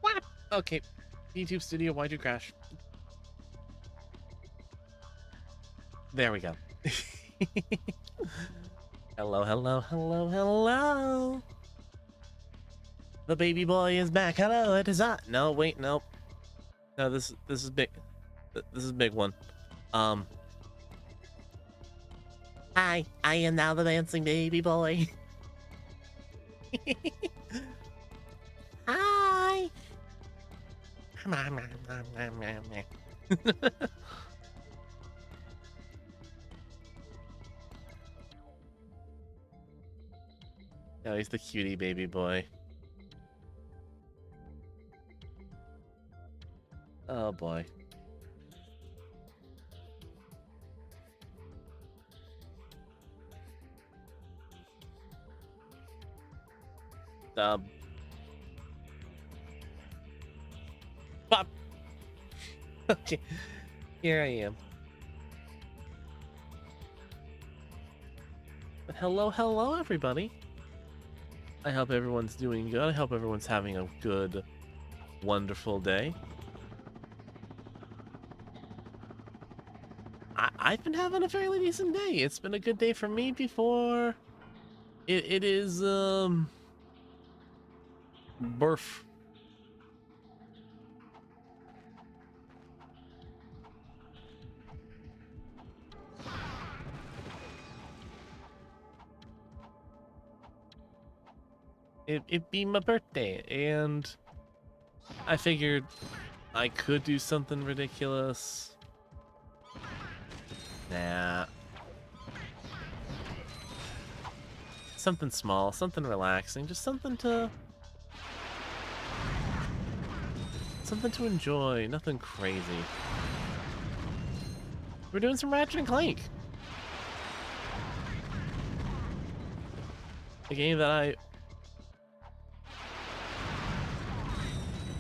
What? Okay. YouTube Studio, why'd you crash? There we go. Hello, hello, hello, hello. The baby boy is back. Hello, it is hot. No, wait, nope. No, this is big. This is a big one. Hi, I am now the dancing baby boy. Hi. No, he's the cutie baby boy. Oh boy. Pop. Okay, here I am. But hello, everybody. I hope everyone's doing good. I hope everyone's having a good, wonderful day. I've been having a fairly decent day. It's been a good day for me before it is birth. It be my birthday, and I figured I could do something ridiculous. Nah. Something small, something relaxing, just something to enjoy, nothing crazy. We're doing some Ratchet and Clank. A game that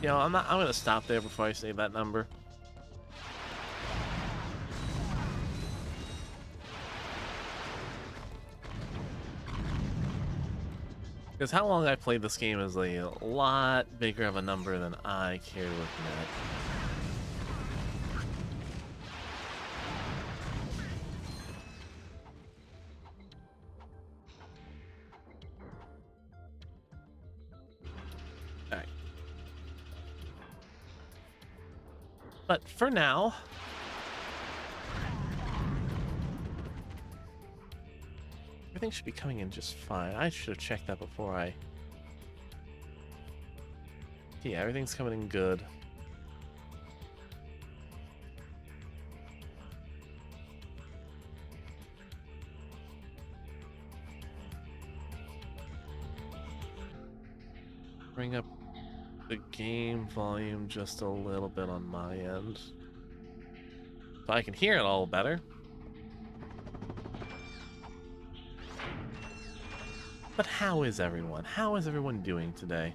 I'm gonna stop there before I say that number. Because how long I played this game is a lot bigger of a number than I care looking at. Alright. But for now, everything should be coming in just fine. I should have checked that before I... Yeah, everything's coming in good. Bring up the game volume just a little bit on my end, so I can hear it all better. But how is everyone? How is everyone doing today?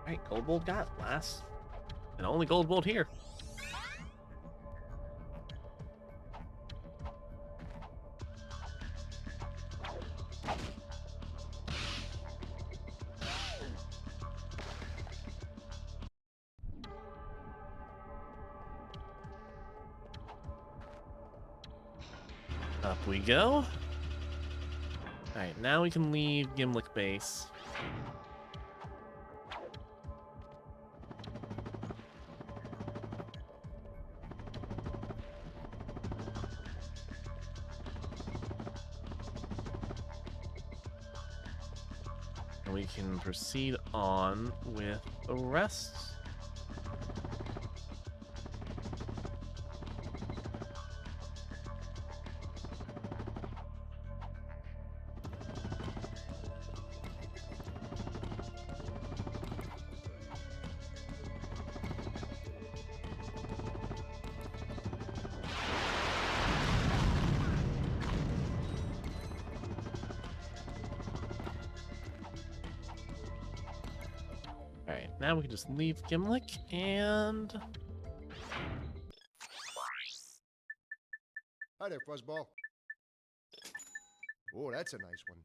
Alright, gold bolt got last. And only gold bolt here. Up we go. Alright, now we can leave Gimlick Base. And we can proceed on with the rest. Alright, now we can just leave Gimlick and... Hi there, Fuzzball. Oh, that's a nice one.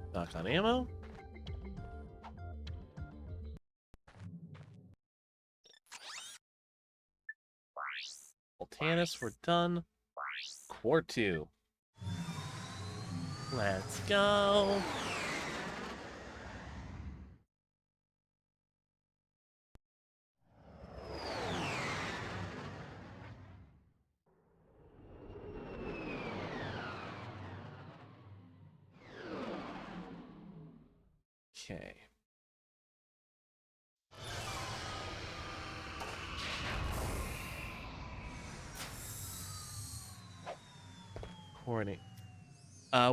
Stock on ammo. Voltanis, we're done. Quart 2. Let's go. Okay. Coordinate.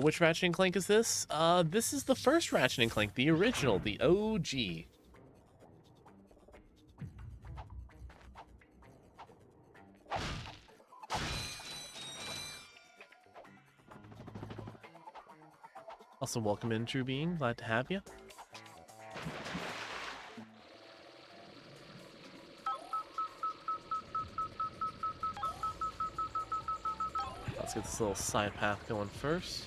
Which Ratchet and Clank is this? This is the first Ratchet and Clank, the original, the OG. Also, welcome in, True Being. Glad to have you. Let's get this little side path going first.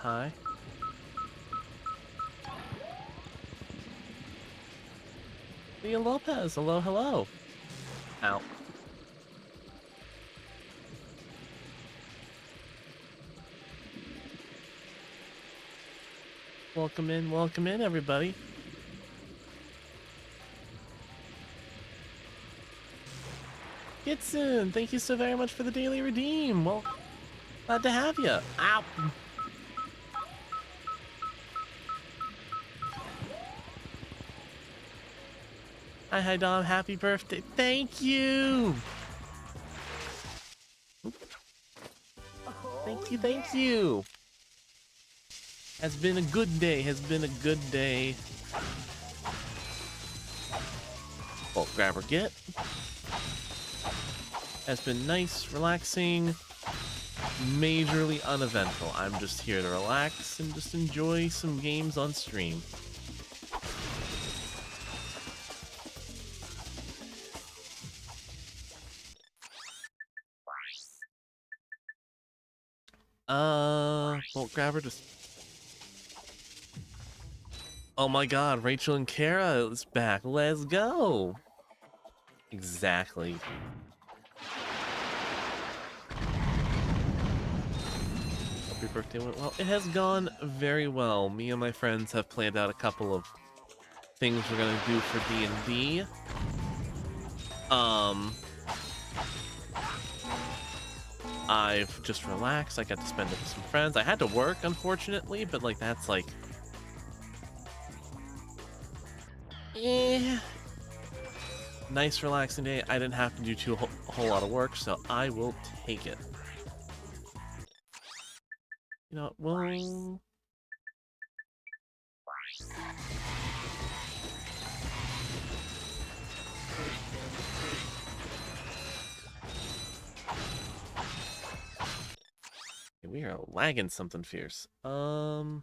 Hi. Leah Lopez, hello, hello. Ow. Welcome in, everybody. Gitsun, thank you so very much for the daily redeem. Well, glad to have you. Ow. Hi, Dom. Happy birthday. Thank you. Thank you. Has been a good day. Bolt grabber get. Has been nice, relaxing, majorly uneventful. I'm just here to relax and just enjoy some games on stream. Bolt grabber just... Oh my god, Rachel and Kara is back. Let's go! Exactly. Hope your birthday went well. It has gone very well. Me and my friends have planned out a couple of things we're gonna do for D&D. I've just relaxed. I got to spend it with some friends. I had to work, unfortunately, but like that's like... Nice relaxing day. I didn't have to do a whole lot of work, so I will take it. You know, we'll... We are lagging something fierce. Graphics.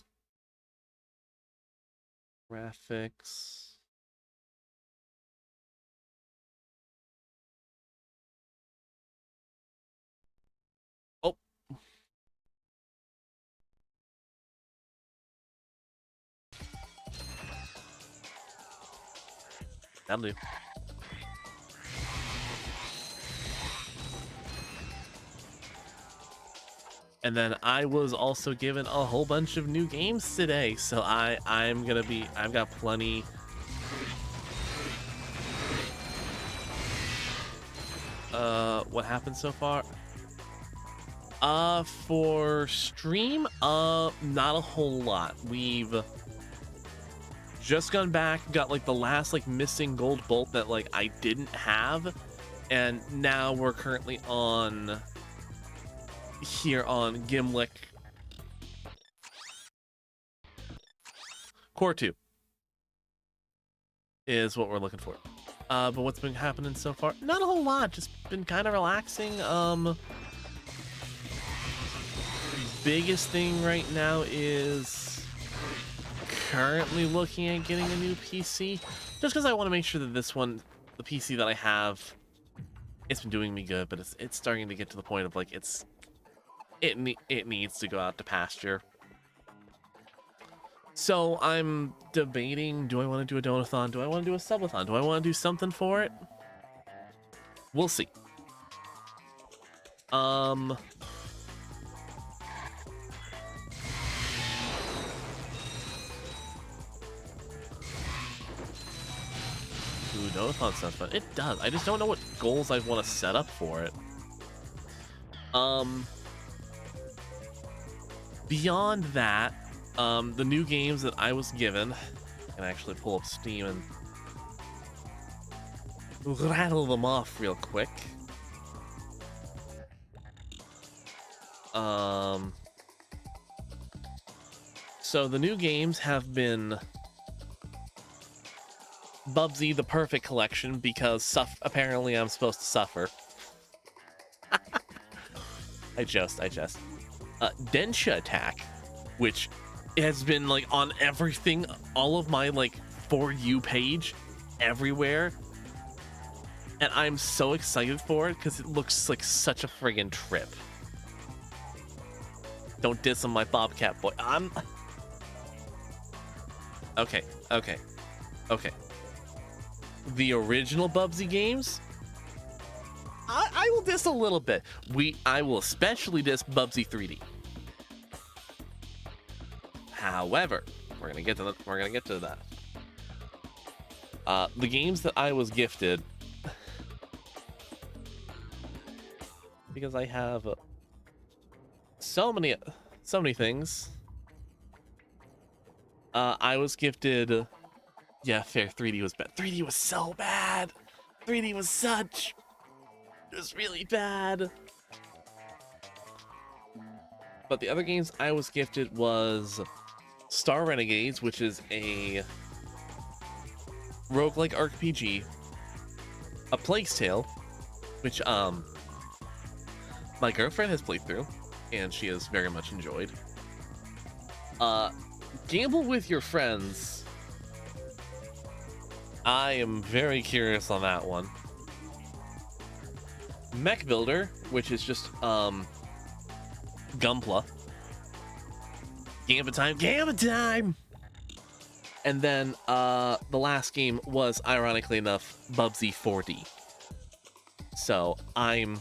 That'll do. And then I was also given a whole bunch of new games today, so I've got plenty. What happened so far? For stream, not a whole lot. We've just gone back, got like the last like missing gold bolt that like I didn't have, and now we're currently on here on Gimlick Core 2 is what we're looking for. But what's been happening so far? Not a whole lot, just been kind of relaxing. Biggest thing right now is currently looking at getting a new PC, just because I want to make sure that this one, the PC that I have, it's been doing me good, but it's starting to get to the point of like it needs to go out to pasture. So I'm debating, do I want to do a donathon? Do I want to do a subathon? Do I want to do something for it? We'll see. Ooh, donathon sounds fun. It does. I just don't know what goals I want to set up for it. Beyond that, the new games that I was given, I can actually pull up Steam and rattle them off real quick. So the new games have been Bubsy the Perfect Collection, because apparently I'm supposed to suffer. I just. Densha Attack, which has been like on everything, all of my like For You page, everywhere. And I'm so excited for it because it looks like such a friggin' trip. Don't diss on my Bobcat boy. Okay. The original Bubsy games, I will diss a little bit. I will especially diss Bubsy 3D. However, we're gonna get to that. The games that I was gifted, because I have so many things. I was gifted. Yeah, fair. 3D was bad. 3D was so bad. 3D was it was really bad. But the other games I was gifted was Star Renegades, which is a roguelike RPG, A Plague's Tale, which my girlfriend has played through, and she has very much enjoyed. Gamble with Your Friends. I am very curious on that one. Mech Builder, which is just Gunpla. Gambit time! And then the last game was, ironically enough, Bubsy 4D. So I'm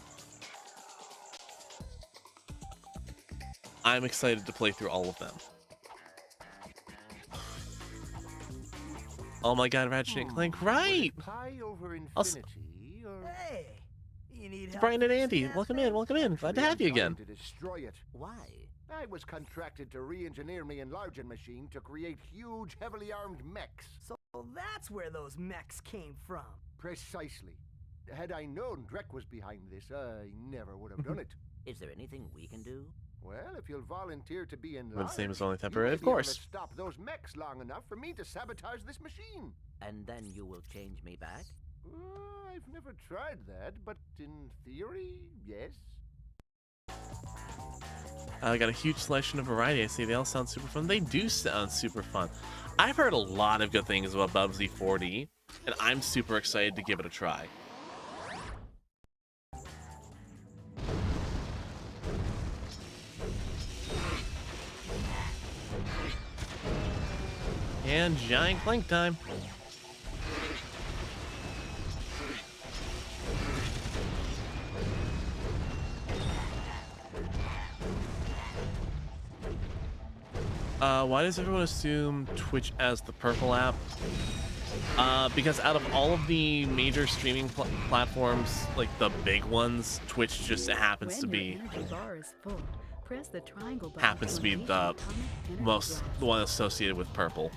excited to play through all of them. Oh my god, Ratchet and Clank, right! Hey, you need help? Brian and Andy, welcome in. Glad to have you again. To destroy it. Why? I was contracted to re-engineer my enlarging machine to create huge, heavily armed mechs. So that's where those mechs came from. Precisely. Had I known Drek was behind this, I never would have done it. Is there anything we can do? Well, if you'll volunteer to be enlarged, When its name is only you temporary, may of be able course. to stop those mechs long enough for me to sabotage this machine. And then you will change me back? I've never tried that, but in theory, yes. I got a huge selection of variety. I see they all sound super fun. They do sound super fun. I've heard a lot of good things about Bubsy 4D, and I'm super excited to give it a try. And giant Clank time. Why does everyone assume Twitch as the purple app? Because out of all of the major streaming platforms, like the big ones, Twitch just happens to be the the one associated with purple.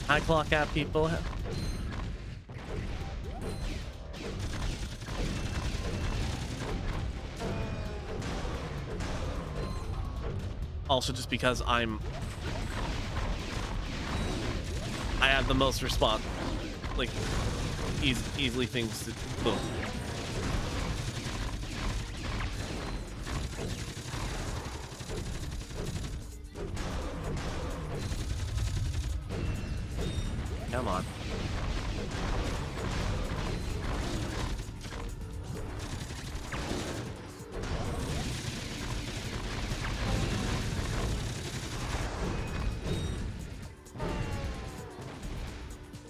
Hi, Clock app people. Also, just because I have the most response, like easily things to. Ugh. Come on.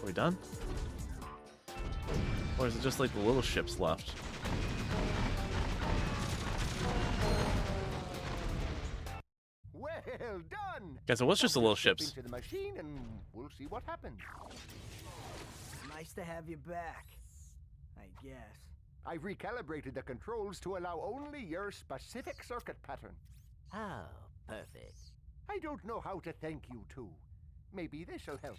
Are we done? Or is it just like the little ships left? Well done. Guess it was just the little Step ships. into the machine and we'll see what happens. Nice to have you back, I guess. I've recalibrated the controls to allow only your specific circuit pattern. Oh, perfect. I don't know how to thank you two. Maybe this'll help.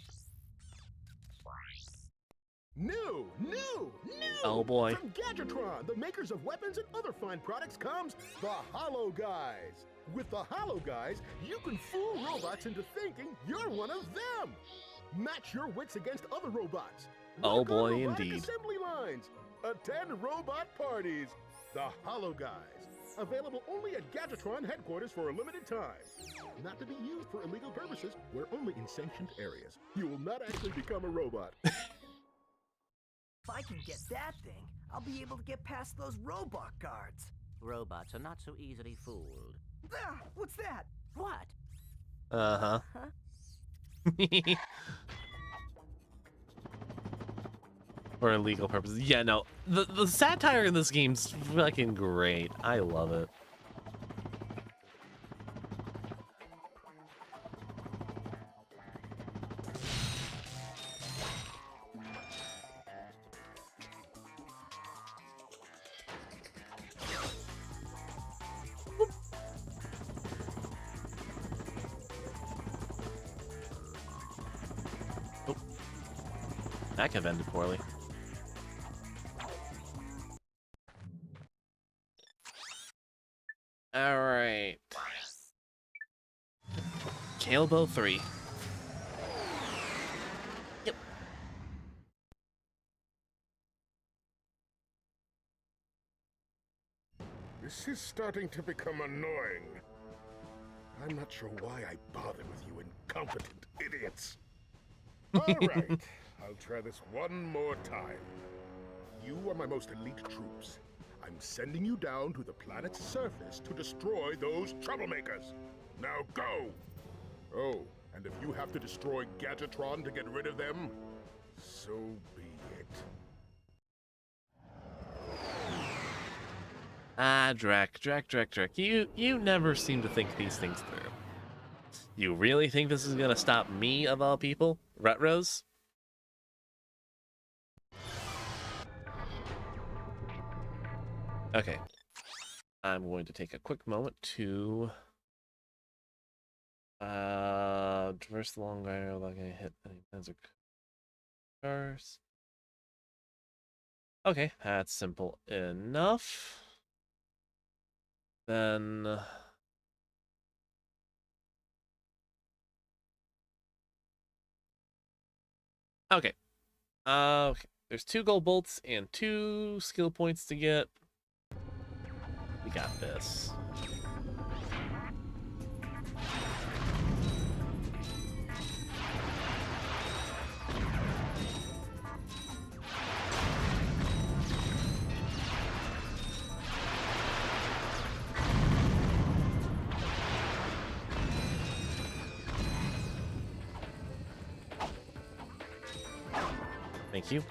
New! Oh boy. From Gadgetron, the makers of weapons and other fine products, comes the Hollow Guys. With the Hollow Guys, you can fool robots into thinking you're one of them. Match your wits against other robots. Oh Work on boy, robotic indeed. Assembly lines. Attend robot parties. The Hollow Guys. Available only at Gadgetron headquarters for a limited time. Not to be used for illegal purposes. We're only in sanctioned areas. You will not actually become a robot. If I can get that thing, I'll be able to get past those robot guards. Robots are not so easily fooled. Ah, what's that? What? Uh-huh. For illegal purposes. Yeah, no. The satire in this game's fucking great. I love it. Oh. That could have ended poorly. Alright. Calebo 3. Yep. This is starting to become annoying. I'm not sure why I bother with you incompetent idiots. All right, I'll try this one more time. You are my most elite troops. I'm sending you down to the planet's surface to destroy those troublemakers. Now go! Oh, and if you have to destroy Gadgetron to get rid of them, so be it. Ah, Drek. You never seem to think these things through. You really think this is gonna stop me, of all people? Rutrose? Okay. I'm going to take a quick moment to traverse the long line without getting hit any panzer cars. Okay, that's simple enough. Then okay. Okay. There's 2 gold bolts and 2 skill points to get. We got this. Thank you.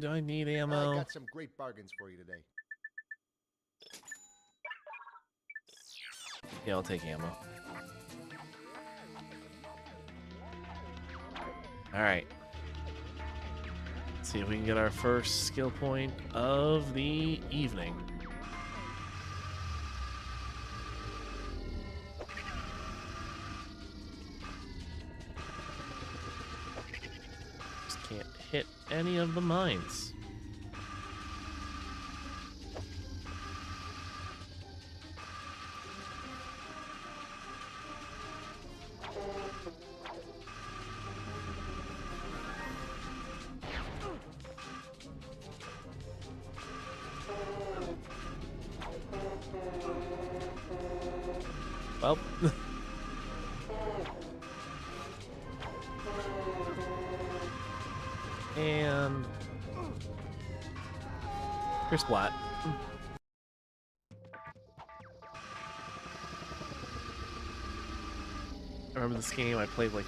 Do I need I ammo? got some great bargains for you today. Yeah, I'll take ammo. Alright. See if we can get our first skill point of the evening. Just can't hit any of the mines. Well, and here's Splat. I remember this game I played like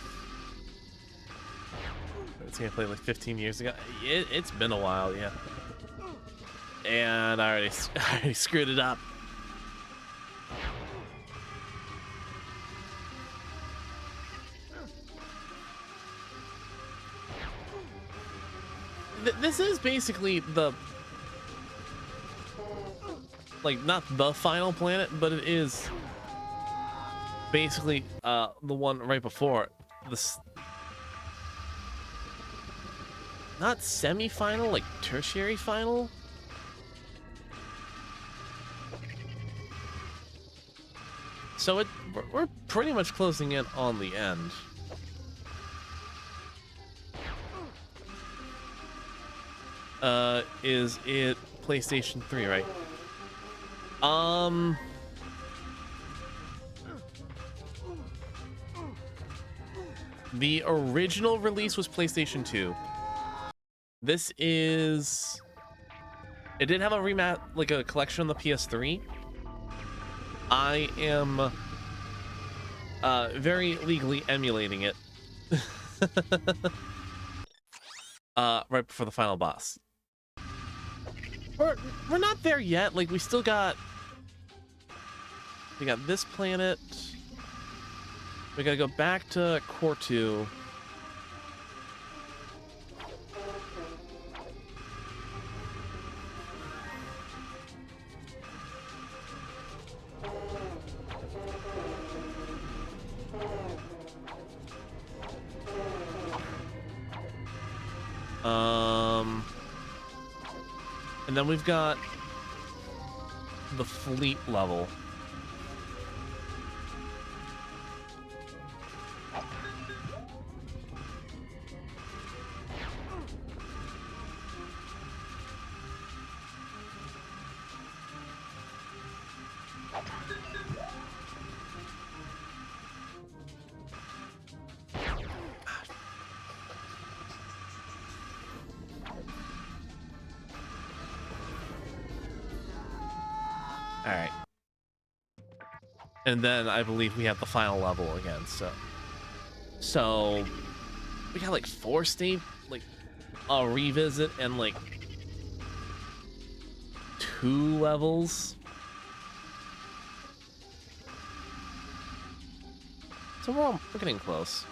15 years ago. It's been a while, yeah. And I already screwed it up. This is basically the, like, not the final planet, but it is basically the one right before it. This, not semi-final, like tertiary final. So we're pretty much closing in on the end. Is it PlayStation 3, right? The original release was PlayStation 2. This is... It did have a like a collection on the PS3. I am very legally emulating it. Right before the final boss. We're not there yet. Like, we got this planet. We gotta go back to Core 2. And then we've got the fleet level. Alright. And then I believe we have the final level again, so we got like 4 state, like a revisit and like 2 levels. So we're getting close.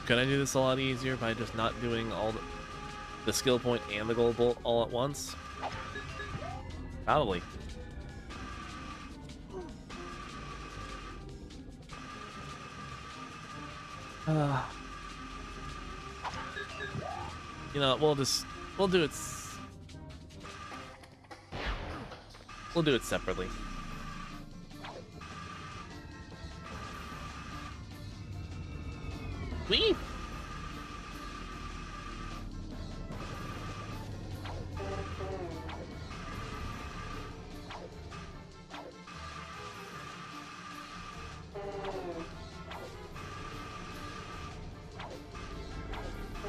Could I do this a lot easier by just not doing all the skill point and the gold bolt all at once? Probably. You know, we'll do it separately. Whee!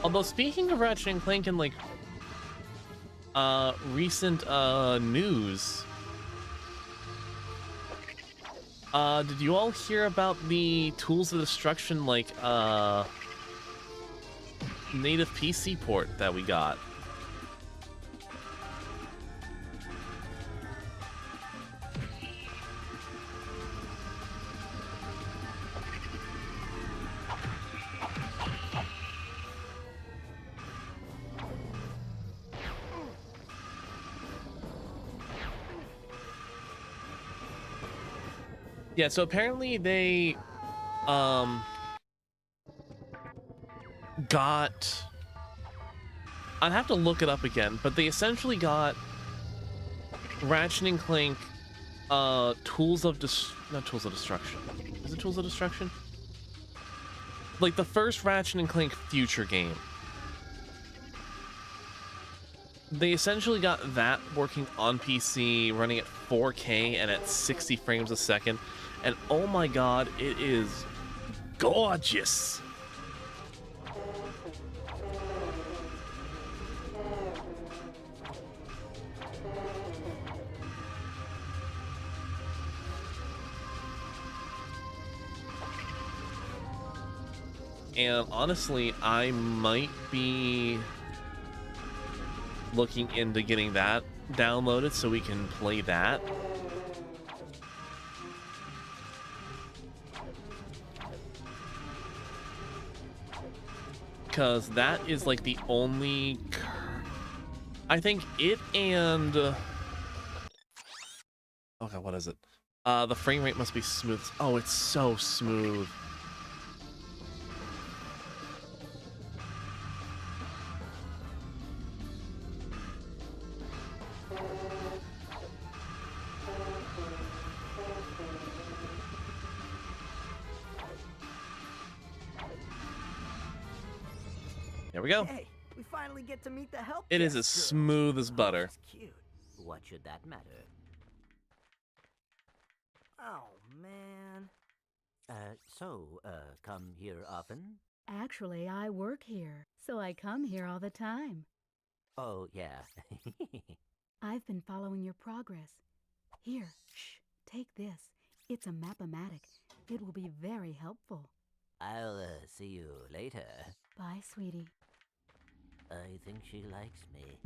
Although speaking of Ratchet and Clank and like recent news, did you all hear about the Tools of Destruction like native PC port that we got? Yeah, so apparently they got, I'd have to look it up again, but they essentially got Ratchet and Clank not Tools of Destruction. Is it Tools of Destruction? Like the first Ratchet and Clank future game. They essentially got that working on PC, running at 4K and at 60 frames a second. And oh my god, it is gorgeous. And honestly, I might be looking into getting that downloaded so we can play that. Because that is like the only... I think it and... oh god, what is it? The frame rate must be smooth. Oh, it's so smooth. There we go. Hey, we finally get to meet the help. It is desk as girl. smooth as butter. That's cute. What should that matter? Oh man. Come here often? Actually, I work here, so I come here all the time. Oh, yeah. I've been following your progress. Here, shh, take this. It's a map-o-matic. It will be very helpful. I'll see you later. Bye, sweetie. I think she likes me.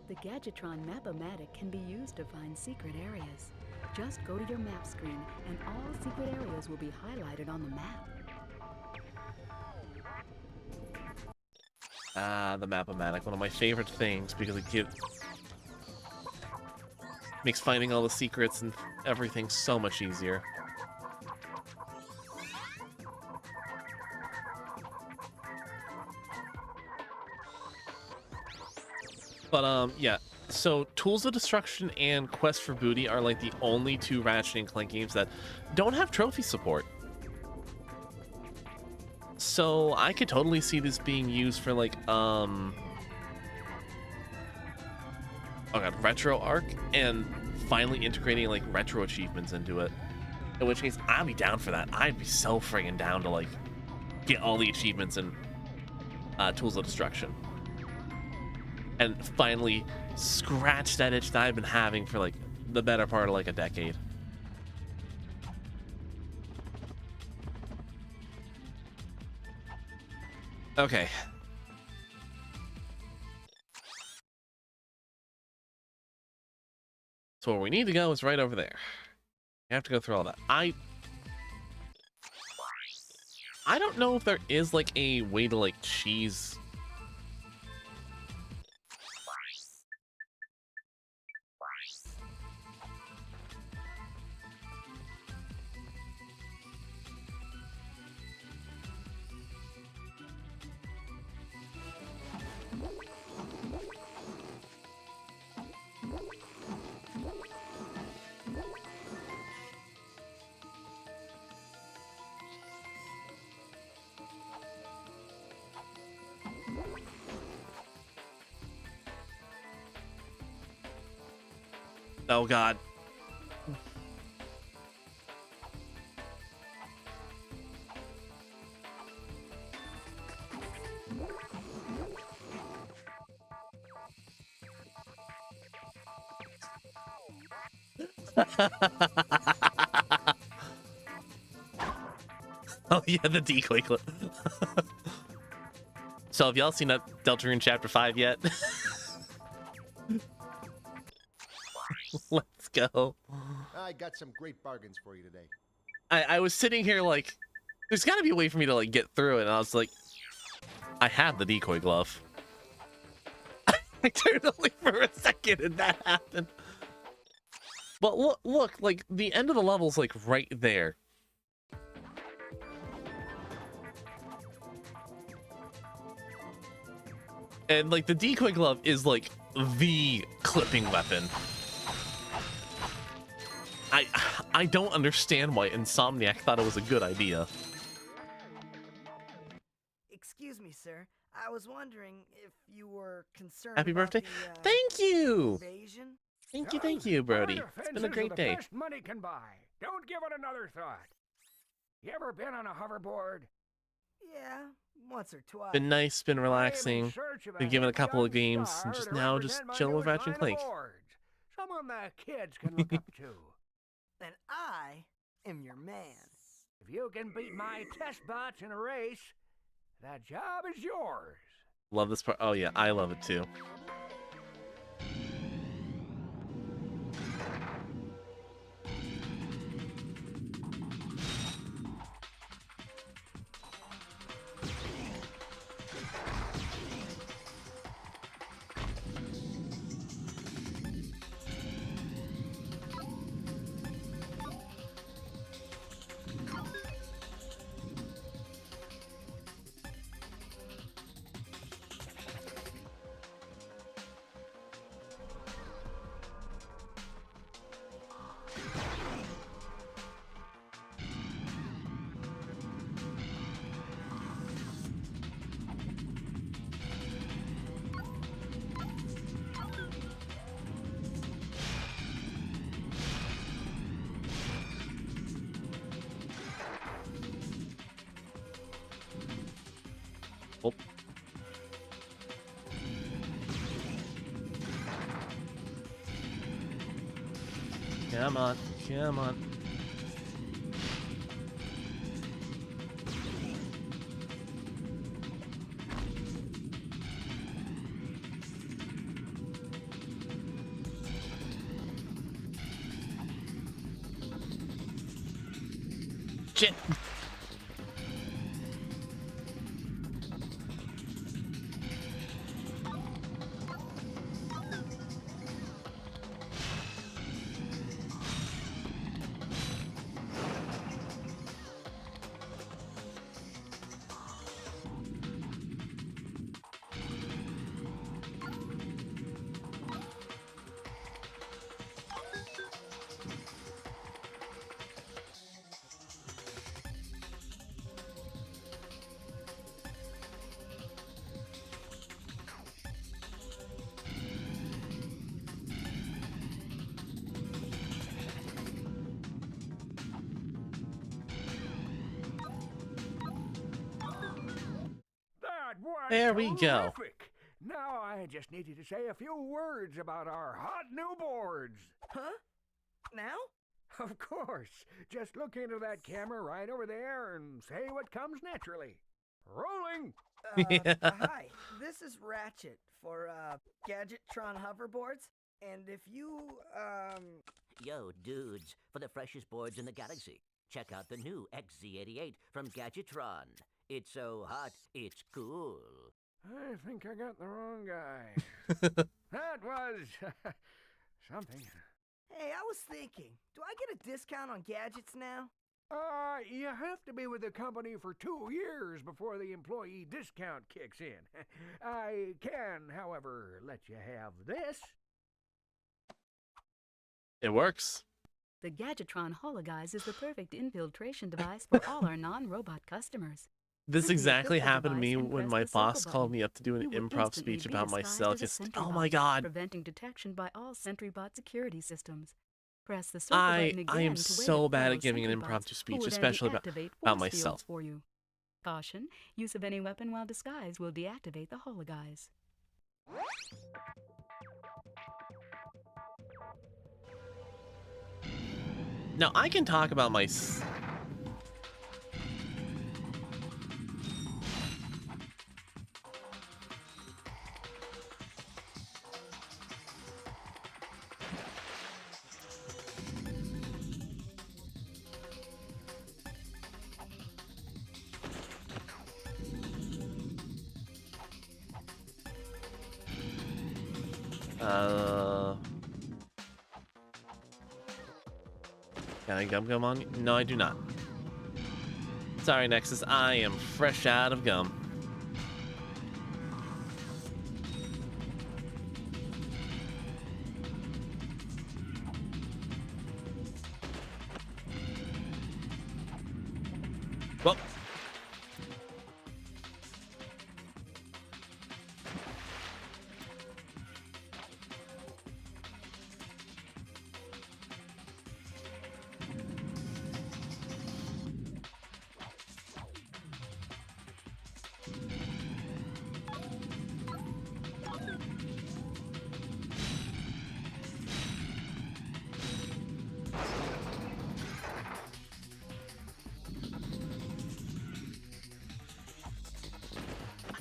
The Gadgetron map-o-matic can be used to find secret areas. Just go to your map screen, and all secret areas will be highlighted on the map. Ah, the map-o-matic, one of my favorite things, because it makes finding all the secrets and everything so much easier. But, yeah. So, Tools of Destruction and Quest for Booty are, like, the only two Ratchet and Clank games that don't have trophy support. So, I could totally see this being used for, like, oh god, Retro Arc, and finally integrating, like, retro achievements into it. In which case, I'd be down for that. I'd be so friggin' down to, like, get all the achievements in Tools of Destruction. And finally scratch that itch that I've been having for like the better part of like a decade. Okay. So where we need to go is right over there. You have to go through all that. I don't know if there is like a way to like cheese. Oh god. Oh yeah, the decoy clip. So have y'all seen that Deltarune Chapter 5 yet? Let's go. I got some great bargains for you today. I was sitting here like, there's gotta be a way for me to like get through it, and I was like, I have the decoy glove. I turned away for a second and that happened. But look, like the end of the level's like right there. And like the decoy glove is like the clipping weapon. I don't understand why Insomniac thought it was a good idea. Excuse me, sir. I was wondering if you were concerned Happy about birthday. the, Thank you. invasion? Thank you, Brody. It's been a great day. Best money can buy. Don't give it another thought. You ever been on a hoverboard? Yeah, once or twice. Been nice, been relaxing. Been given a couple of games, and just now just chilling with Ratchet and Clank. Someone the kids can look up to. Then I am your man. If you can beat my test bots in a race, that job is yours. Love this part. Oh yeah, I love it too. Oh. Come on, come on. Shit. There we go. Terrific. Now I just need you to say a few words about our hot new boards. Huh? Now? Of course. Just look into that camera right over there and say what comes naturally. Rolling. Hi, this is Ratchet for, Gadgetron hoverboards. And if you, Yo, dudes, for the freshest boards in the galaxy, check out the new XZ88 from Gadgetron. It's so hot, it's cool. I think I got the wrong guy. That was something. Hey, I was thinking, do I get a discount on gadgets now? You have to be with the company for 2 years before the employee discount kicks in. I can, however, let you have this. It works. The Gadgetron Hologuise is the perfect infiltration device for all our non-robot customers. This Simply exactly equip the happened to me device and when press my the circle boss called button. me up to do an You will improv instantly speech be about disguised myself. as a Just, sentry oh bot, my god. preventing detection by all SentryBot security systems. Press the circle button again I am to wave so at bad fellow at giving an SentryBots, impromptu who speech, will then especially deactivate about force fields myself. for you. Caution, use of any weapon while disguised will deactivate the hologuise. Now, I can talk about my... Can I gum on you? No, I do not. Sorry, Nexus. I am fresh out of gum. Well.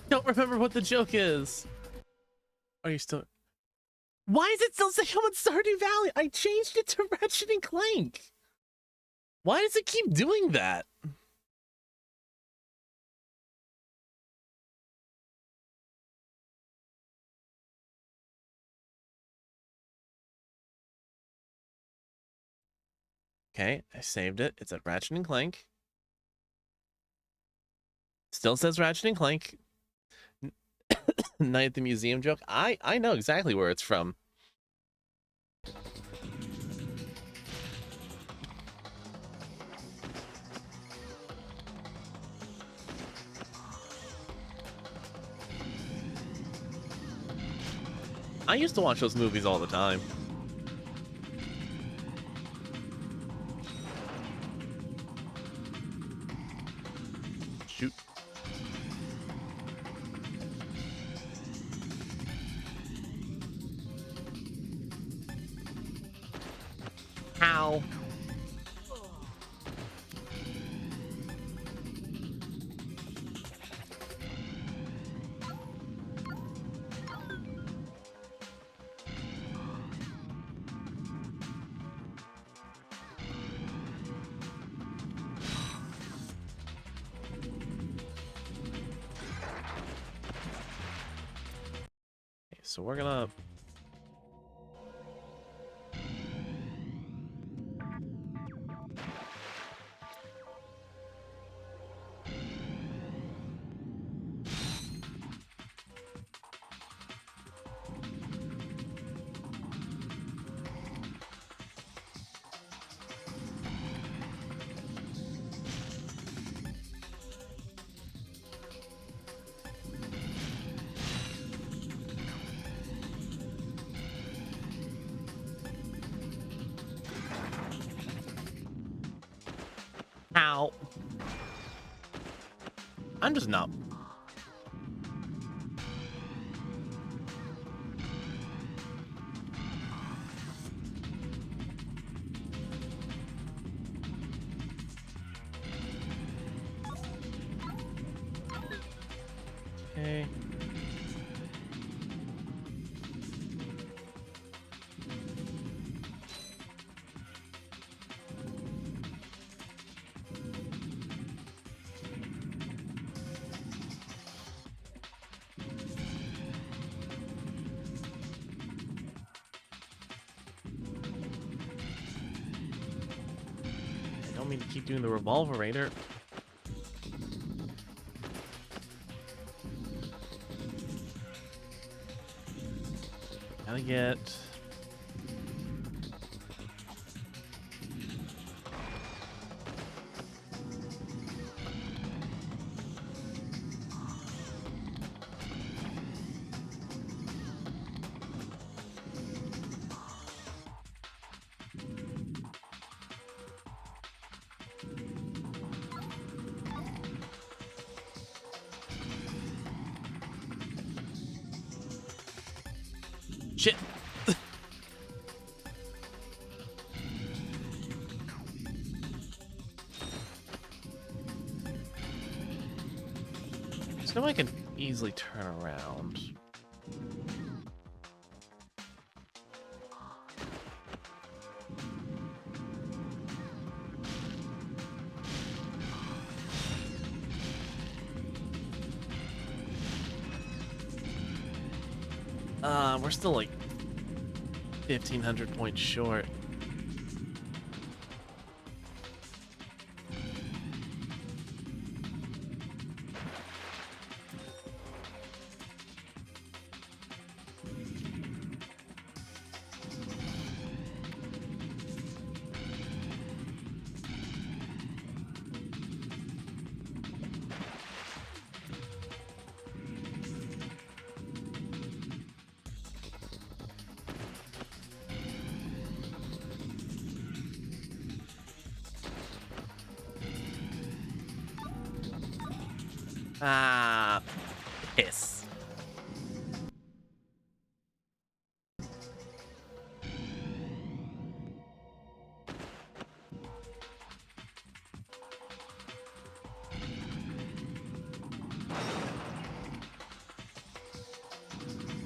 Don't remember what the joke is. Are you still... Why is it still saying I'm in Stardew Valley? I changed it to Ratchet and Clank. Why does it keep doing that? Okay, I saved it. It's at Ratchet and Clank. Still says Ratchet and Clank. Night at the Museum joke. I know exactly where it's from. I used to watch those movies all the time. Shoot. Ow. So we're gonna... Ow. I'm just not... Okay. I don't mean to keep doing the revolverator. Gotta get... Shit. So now I can easily turn around. We're still like 1,500 points short. Ah, piss.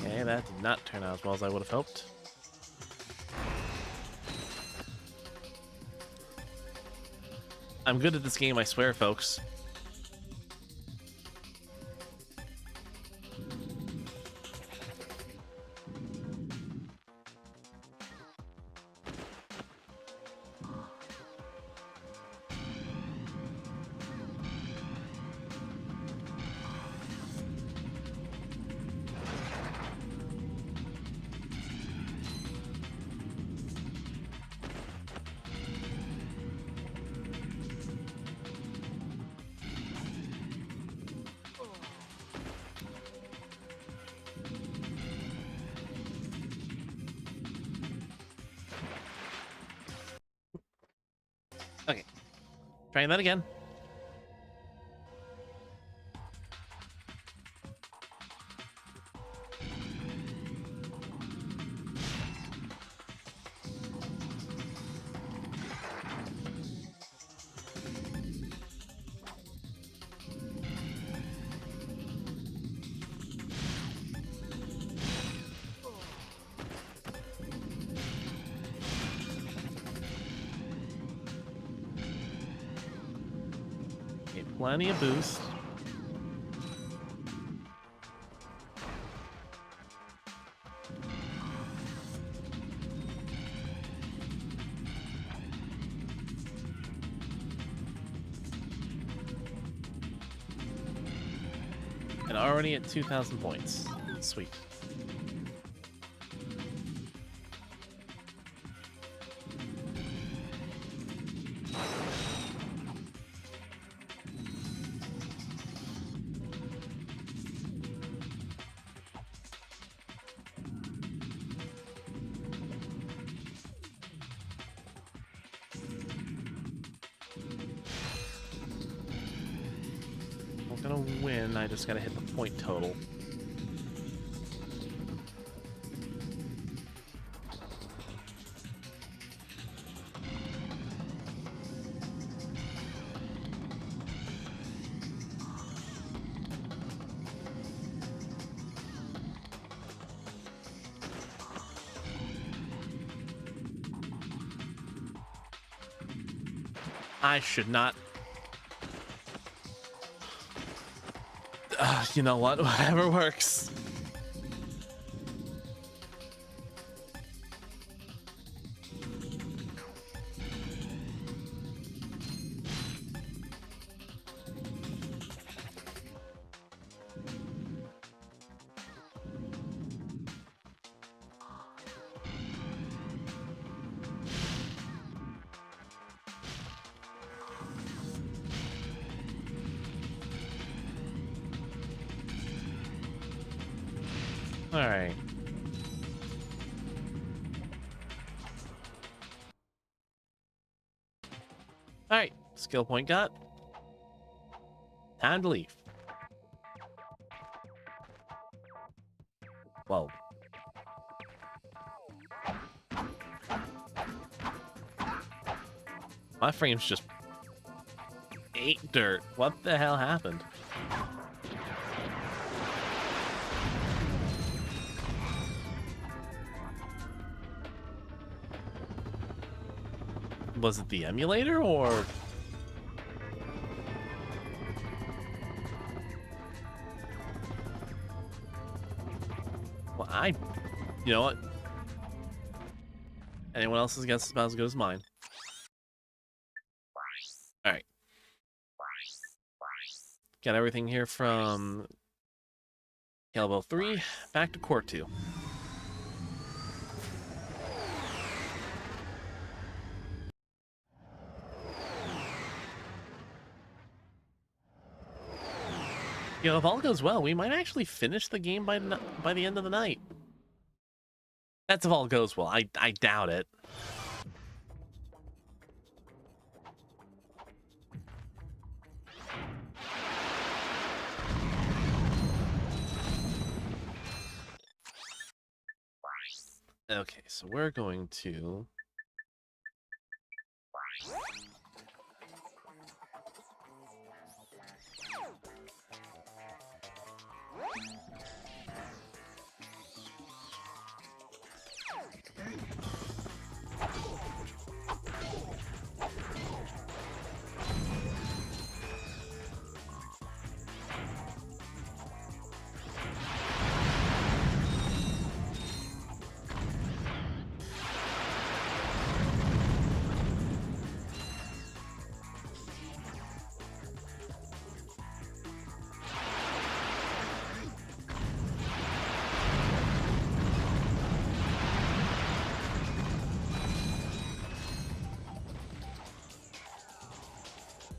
Okay, that did not turn out as well as I would have hoped. I'm good at this game, I swear, folks. Okay, trying that again. Okay, plenty of boost. And already at 2,000 points. Sweet. I'm gonna win, I just gotta hit the point total. I should not. You know what? Whatever works. All right. All right. Skill point got. Time to leave. Whoa. My frame's just ate dirt. What the hell happened? Was it the emulator or... Well, you know what? Anyone else's guess is about as good as mine. Alright. Got everything here from Calibo 3, back to Core 2. You know, if all goes well, we might actually finish the game by the end of the night. That's if all goes well. I doubt it. Okay, so we're going to...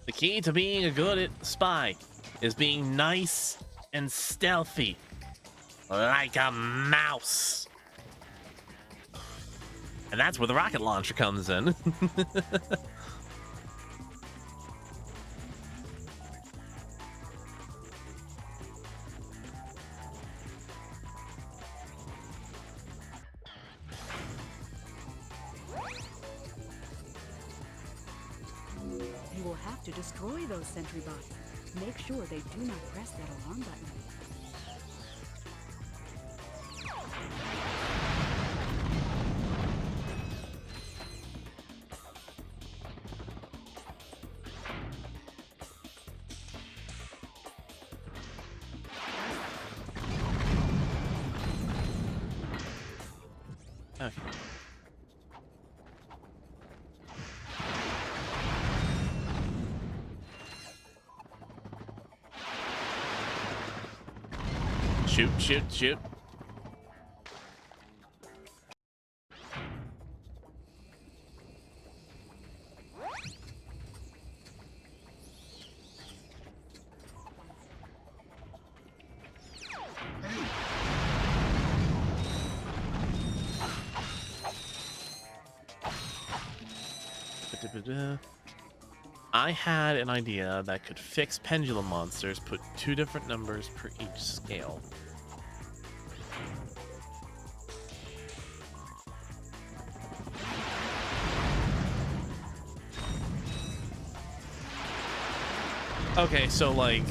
The key to being a good spy is being nice and stealthy, like a mouse. And that's where the rocket launcher comes in. You will have to destroy those sentry bots. Make sure they do not press that alarm button. Okay. Shoot, shoot, shoot. I had an idea that could fix pendulum monsters, put 2 different numbers per each scale. Okay, so like...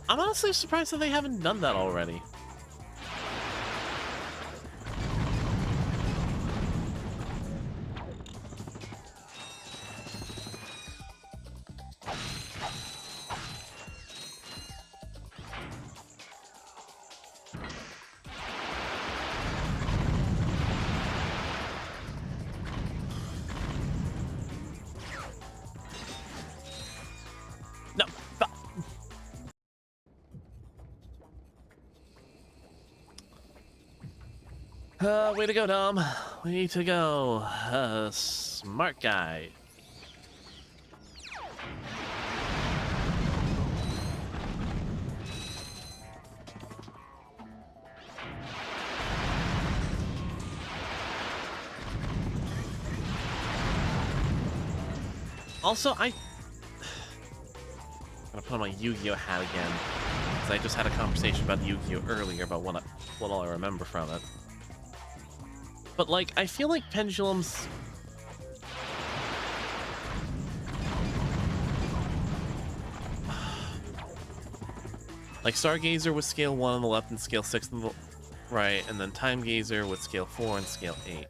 I'm honestly surprised that they haven't done that already. No. Way to go, Dom. Way to go. Smart guy. Also, I'm gonna put on my Yu-Gi-Oh hat again, because I just had a conversation about Yu-Gi-Oh earlier about what all I remember from it. But, like, I feel like pendulums... like, Stargazer with scale 1 on the left and scale 6 on the right, and then Time Gazer with scale 4 and scale 8.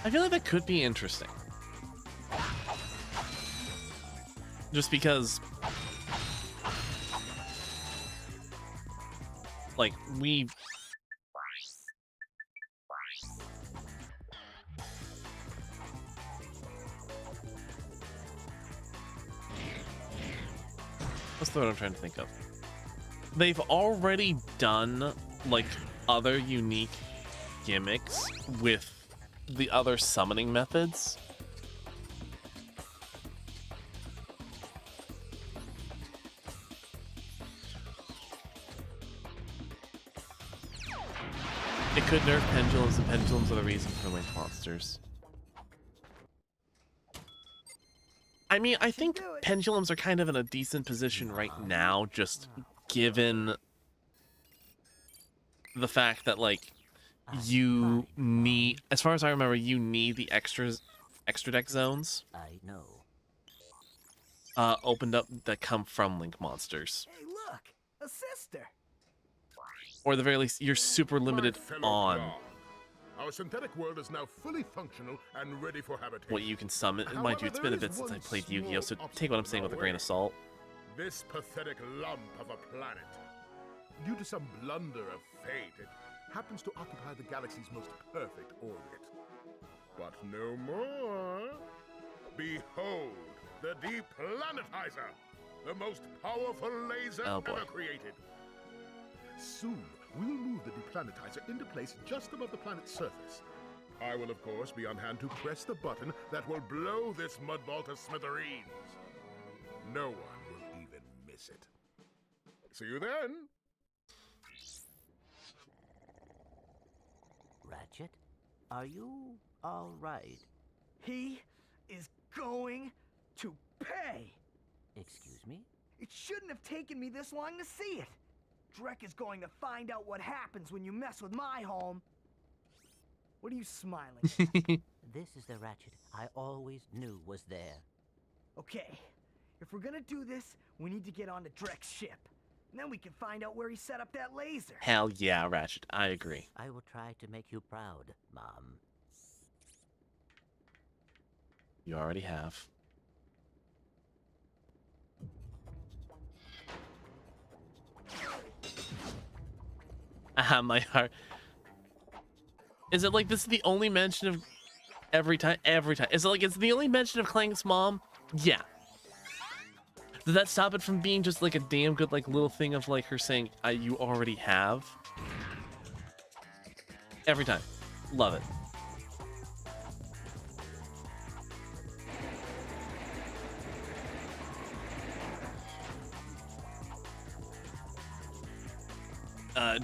I feel like that could be interesting. Just because, like, we... What's the word I'm trying to think of? They've already done, like, other unique gimmicks with the other summoning methods. It could nerf pendulums, and pendulums are the reason for linked monsters. I mean, I think pendulums are kind of in a decent position right now, just given the fact that, like, you need, as far as I remember, you need the extra deck zones I know. opened up that come from link monsters. Hey, look, a sister. Or at the very least, you're super limited My fellow on dog. Our synthetic world is now fully functional and ready for habitation. what you can summon. Mind you, it's been a bit since I played Yu-Gi-Oh, so take what I'm saying with a grain of salt. This pathetic lump of a planet. Due to some blunder of fate, it happens to occupy the galaxy's most perfect orbit. But no more. Behold, the Deplanetizer, the most powerful laser Oh, boy. ever created. Soon, we will move the Deplanetizer into place just above the planet's surface. I will, of course, be on hand to press the button that will blow this mudball to smithereens. No one will even miss it. See you then. Ratchet, are you all right? He is going to pay. Excuse me? It shouldn't have taken me this long to see it. Drek is going to find out what happens when you mess with my home. What are you smiling? This is the Ratchet I always knew was there. Okay, if we're gonna do this, we need to get onto Drek's ship. And then we can find out where he set up that laser. Hell yeah, Ratchet. I agree. I will try to make you proud, Mom. You already have. Ah, my heart. Is it like this is the only mention of every time? Every time. Is it like it's the only mention of Clank's mom? Yeah. Does that stop it from being just like a damn good like little thing of like her saying, you already have? Every time. Love it.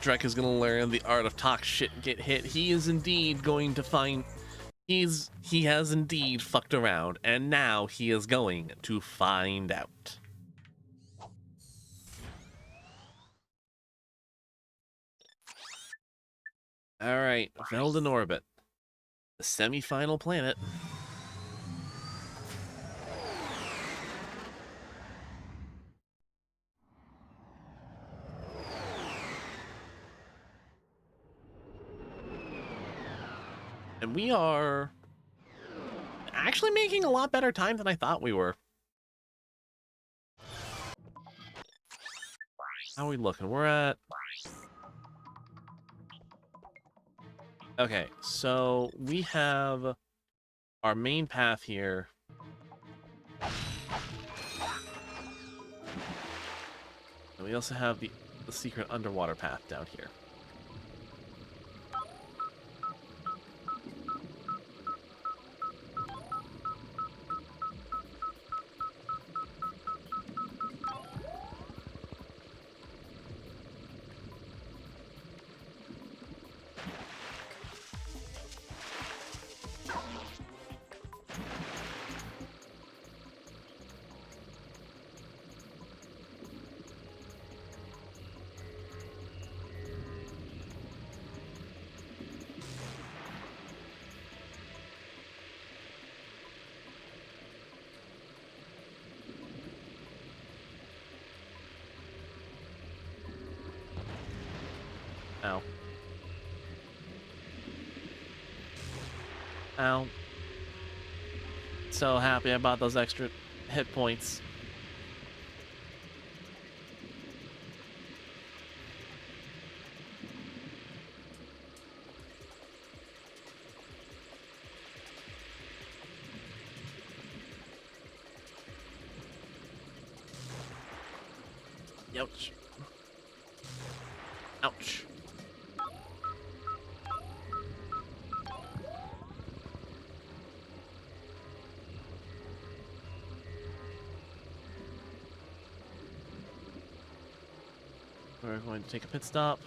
Drek is gonna learn the art of talk shit and get hit. He is indeed going to find... He has indeed fucked around, and now he is going to find out. Alright, Velden Orbit. The semi-final planet. And we are actually making a lot better time than I thought we were. How are we looking? We're at... Okay, so we have our main path here. And we also have the secret underwater path down here. Ow. Ow. So happy I bought those extra hit points. Ouch. Ouch. We're going to take a pit stop.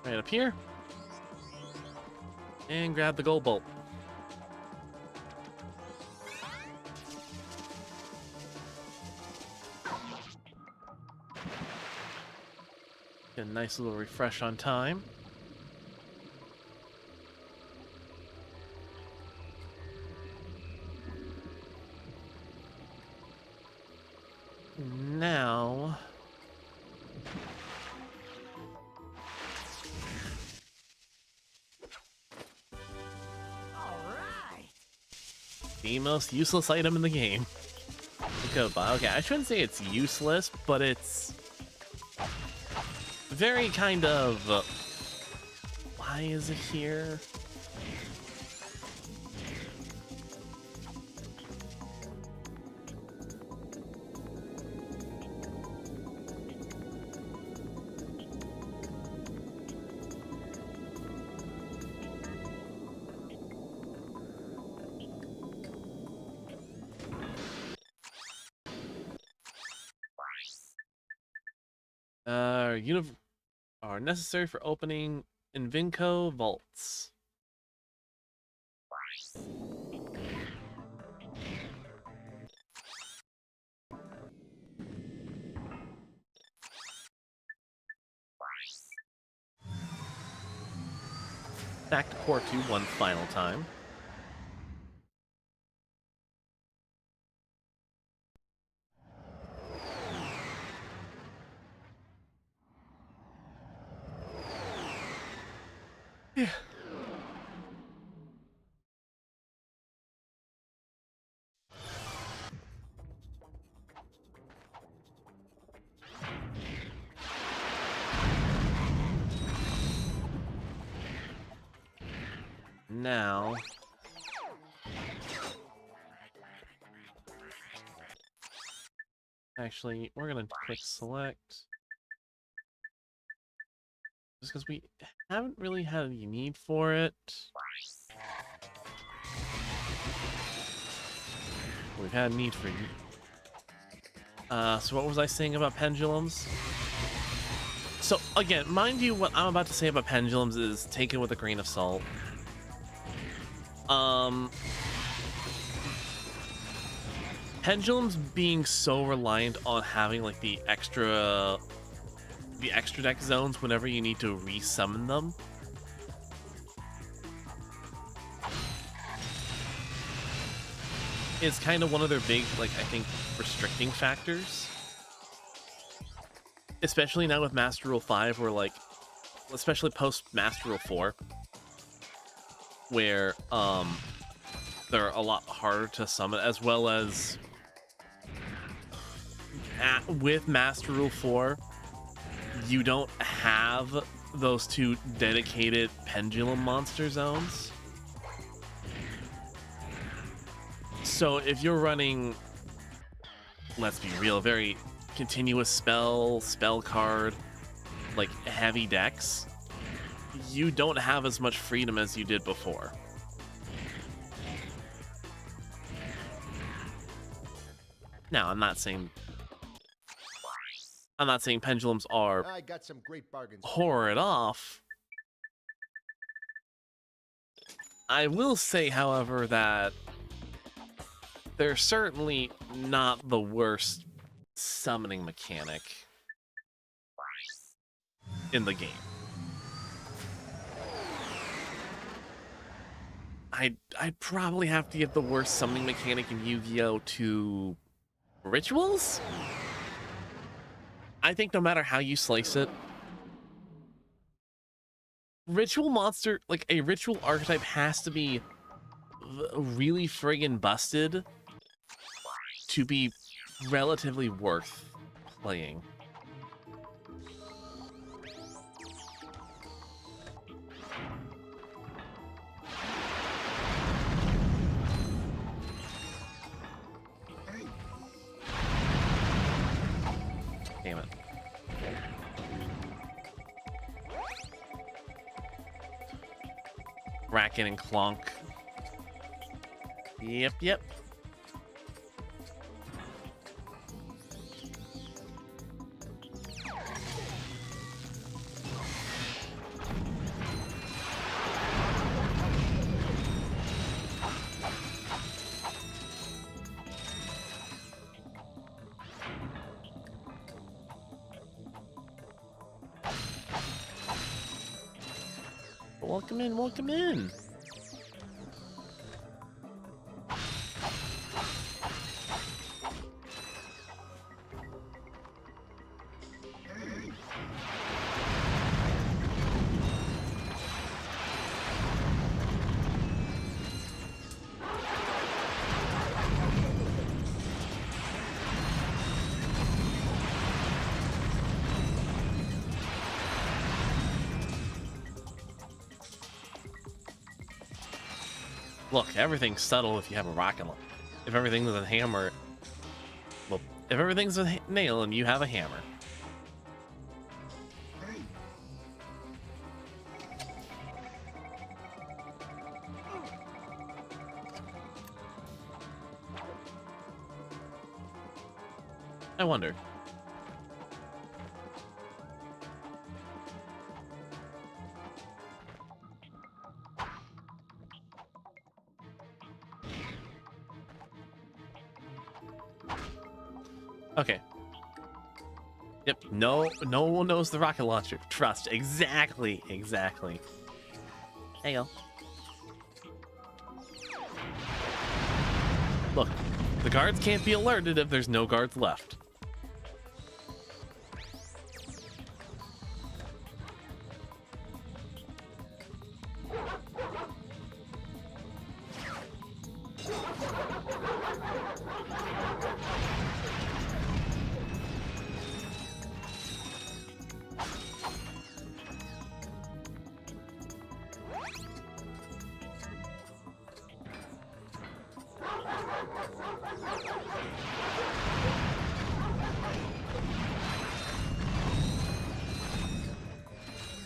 Right up here. And grab the gold bolt. Get a nice little refresh on time. Now... Alright! the most useless item in the game. Okay, I shouldn't say it's useless, but it's very kind of... why is it here? Are necessary for opening Invinco vaults. Back to Core 2 one final time. Yeah. Now... actually, we're gonna click select. Just because we haven't really had any need for it. We've had need for... so what was I saying about pendulums? So, again, mind you, what I'm about to say about pendulums is taken with a grain of salt. Pendulums being so reliant on having, like, the extra deck zones whenever you need to resummon them. It's kind of one of their big, like, I think, restricting factors. Especially now with Master Rule 5, where, like, especially post Master Rule 4, where, they're a lot harder to summon, as well as with Master Rule 4, you don't have those two dedicated pendulum monster zones. So if you're running, let's be real, very continuous spell card, like heavy decks, you don't have as much freedom as you did before. Now, I'm not saying pendulums are I got some great bargains. horrid off. I will say, however, that they're certainly not the worst summoning mechanic in the game. I'd probably have to give the worst summoning mechanic in Yu-Gi-Oh! To Rituals? I think no matter how you slice it, ritual monster, like a ritual archetype, has to be really friggin' busted to be relatively worth playing. Damn it. Ratchet and Clank. Yep. Welcome in. Look, everything's subtle if you have a rocket launcher. If everything's a hammer, well, if everything's a nail and you have a hammer. I wonder. Okay. Yep. No one knows the rocket launcher. Trust. Exactly. Hey, yo. Look, the guards can't be alerted if there's no guards left.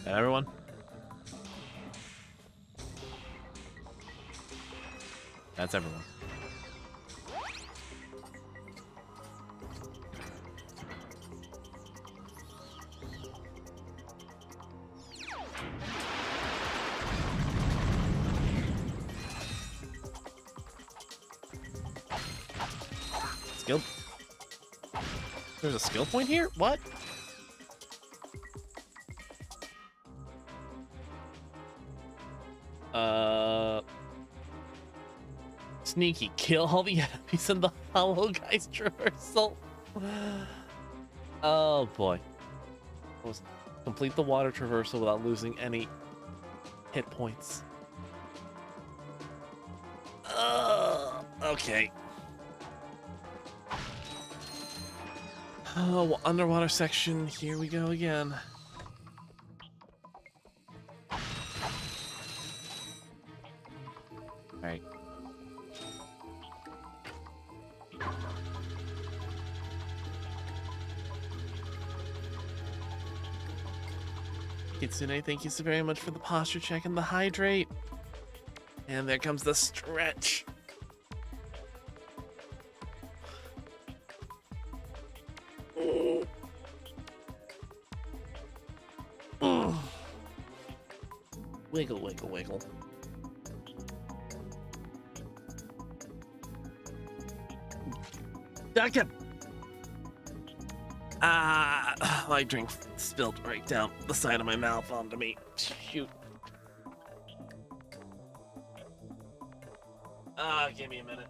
Everyone? That's everyone. Skill. There's a skill point here? What? Sneaky. Kill all the enemies in the Hollow Guys traversal. Oh boy. Complete the water traversal without losing any hit points. Okay. Oh, underwater section. Here we go again. Alright. Kitsune, thank you so very much for the posture check and the hydrate. And there comes the stretch. Wiggle, wiggle, wiggle. Duck him! My drink spilled right down the side of my mouth onto me. Shoot. Give me a minute.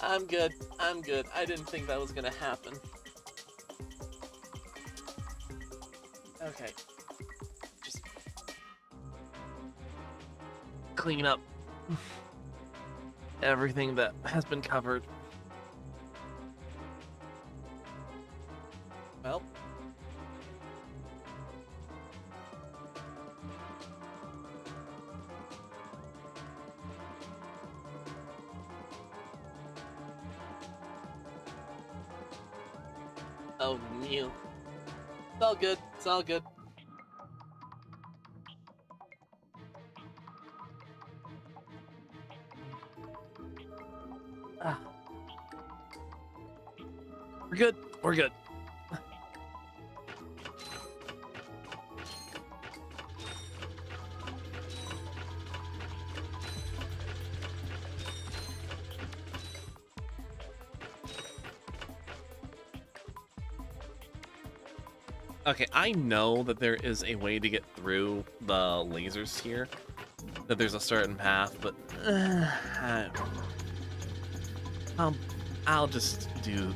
I'm good. I'm good. I didn't think that was gonna happen. Okay. Just clean up everything that has been covered. Well. Oh, Neil. It's all good. It's all good. Ah. We're good. We're good. Okay, I know that there is a way to get through the lasers here. That there's a certain path, but I'll just do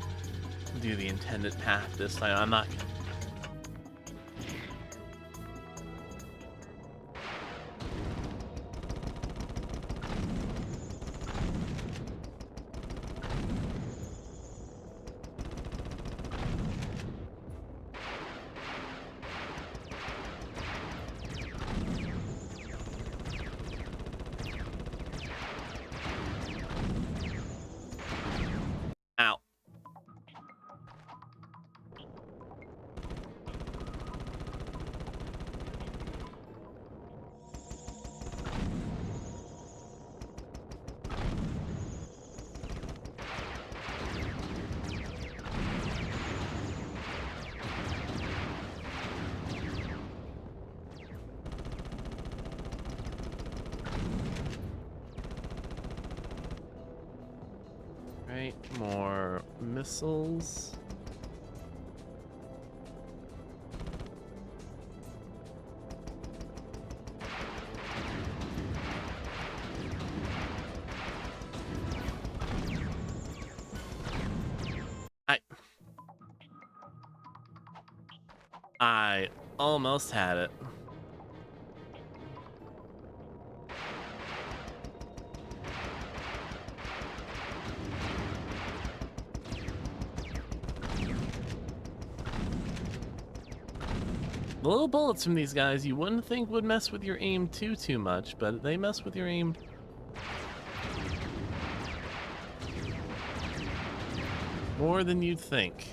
the intended path this time. I'm not gonna... Ow. Right, more missiles. I almost had it. The little bullets from these guys you wouldn't think would mess with your aim too much, but they mess with your aim more than you'd think.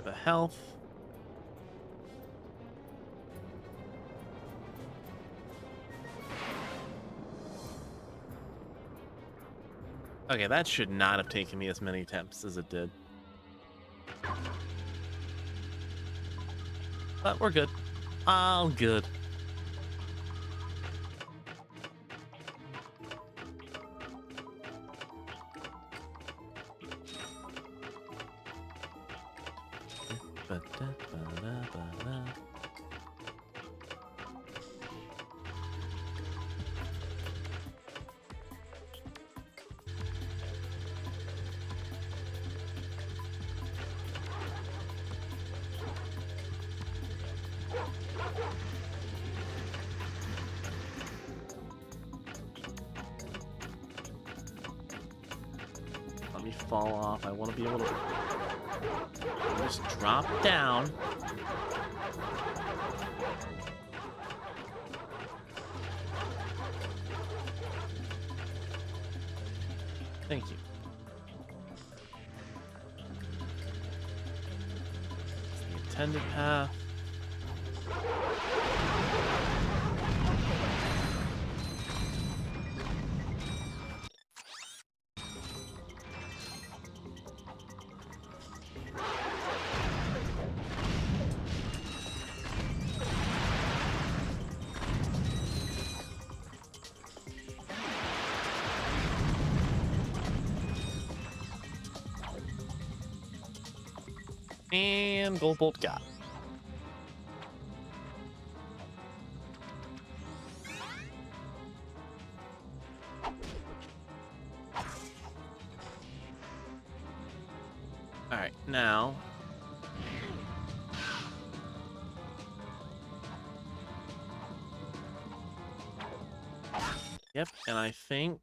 The health. Okay, that should not have taken me as many attempts as it did. But we're good. All good. Let me fall off. I want to be able to just drop down. Thank you. It's the intended path. And gold bolt got. All right, now. Yep, and I think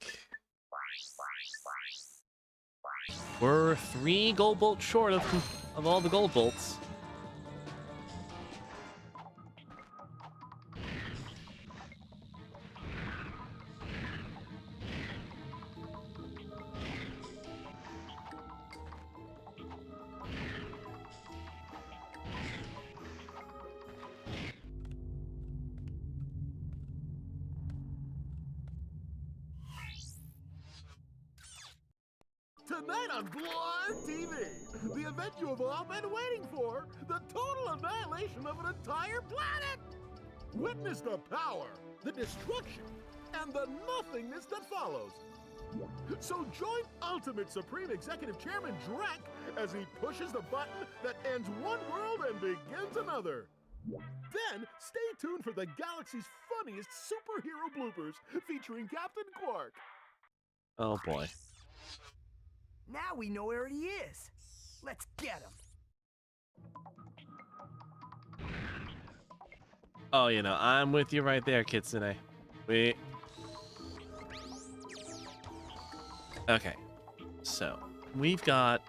we're 3 gold bolts short of all the gold bolts. Tonight on Blind TV, the event you have all been waiting for, the total annihilation of an entire planet! Witness the power, the destruction, and the nothingness that follows. So join Ultimate Supreme Executive Chairman Drek as he pushes the button that ends one world and begins another. Then, stay tuned for the galaxy's funniest superhero bloopers featuring Captain Quark. Oh boy. Now we know where he is. Let's get him. Oh, you know, I'm with you right there, Kitsune. Okay. So, we've got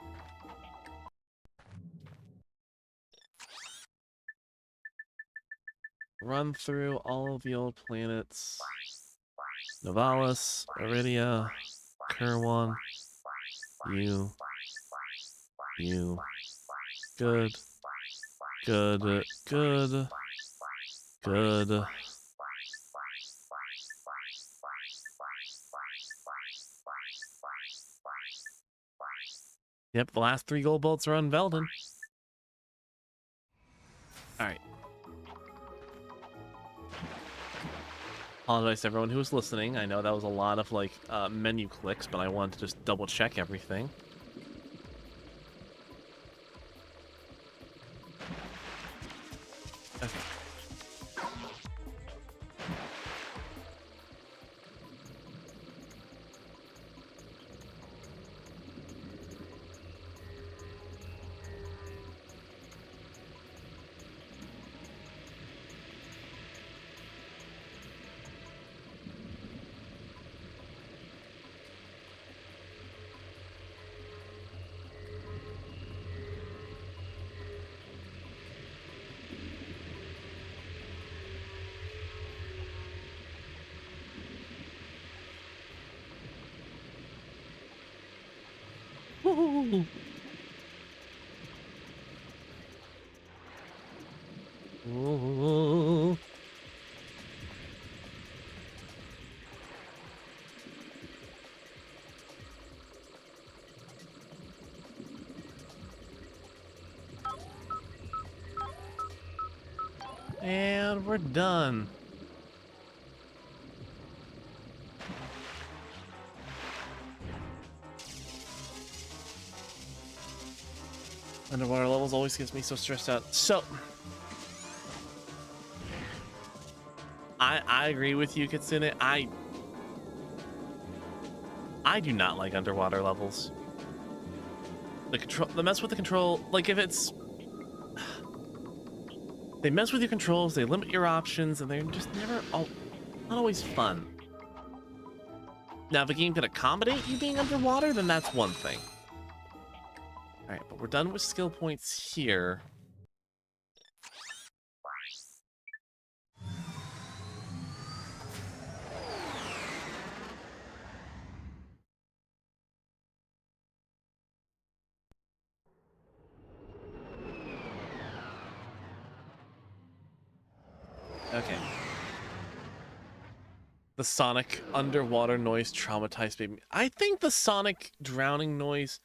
run through all of the old planets. Novalis, Iridia, Kerwan. You. Good. Good. Good. Good. Yep, the last 3 gold bolts are on Veldin. Alright. Apologize to everyone who was listening. I know that was a lot of, like, menu clicks, but I wanted to just double check everything. Okay. Woohoo! Ooh. And we're done. Underwater levels always gets me so stressed out. So, I agree with you, Kitsune. I do not like underwater levels. The mess with the control, like if it's, they mess with your controls, they limit your options, and they're just not always fun. Now, if a game can accommodate you being underwater, then that's one thing. Alright, but we're done with skill points here. Okay. The sonic underwater noise traumatized me. I think the sonic drowning noise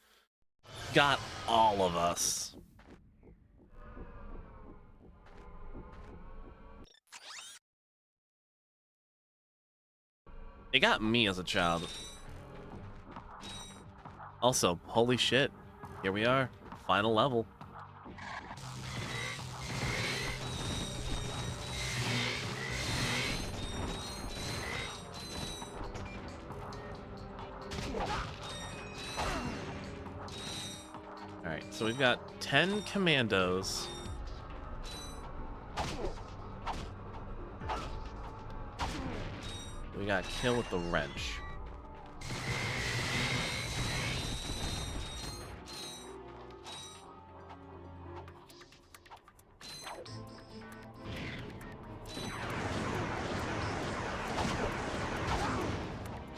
got all of us. It got me as a child. Also, holy shit. Here we are. Final level. Alright, so we've got 10 commandos. We got kill with the wrench.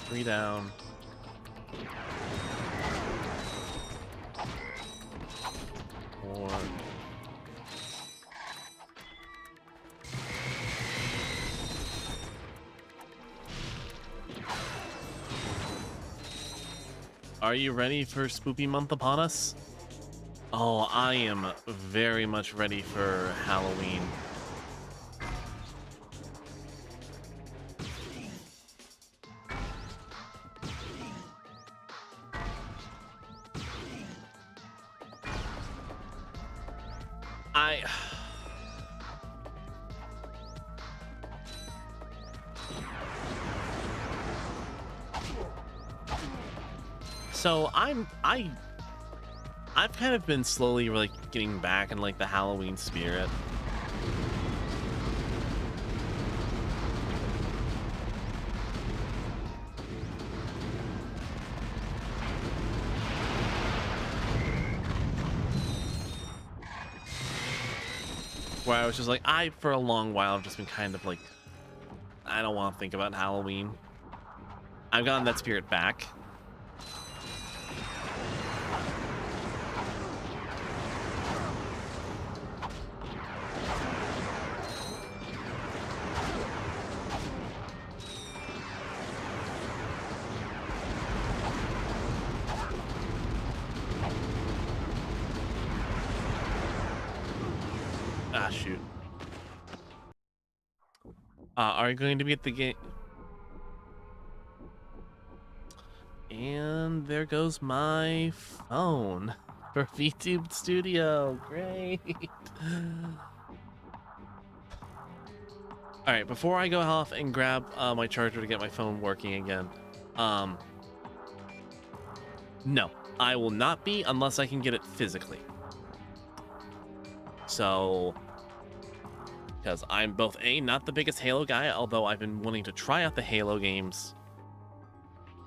Three down. Four. Are you ready for Spoopy Month upon us? Oh, I am very much ready for Halloween. So I've kind of been slowly like getting back in like the Halloween spirit. Where I was just like, for a long while I've just been kind of like, I don't want to think about Halloween. I've gotten that spirit back. Ah, shoot. Are you going to be at the game? And there goes my phone for VTube Studio. Great. All right, before I go off and grab my charger to get my phone working again, no, I will not be unless I can get it physically. So, because I'm both not the biggest Halo guy, although I've been wanting to try out the Halo games,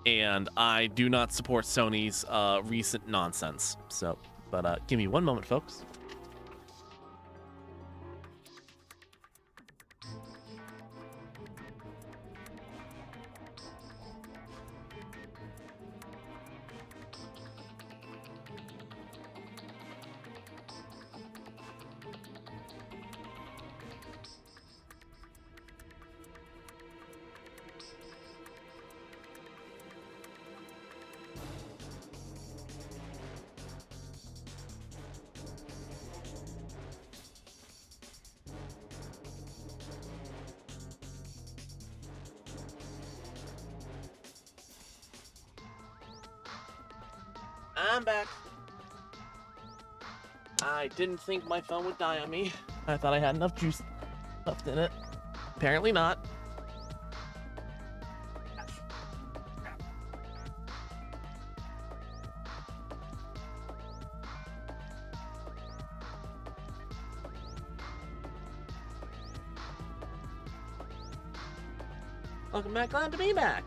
and I do not support Sony's recent nonsense. So, but give me one moment, folks. I'm back. I didn't think my phone would die on me. I thought I had enough juice left in it. Apparently not. Welcome back, glad to be back.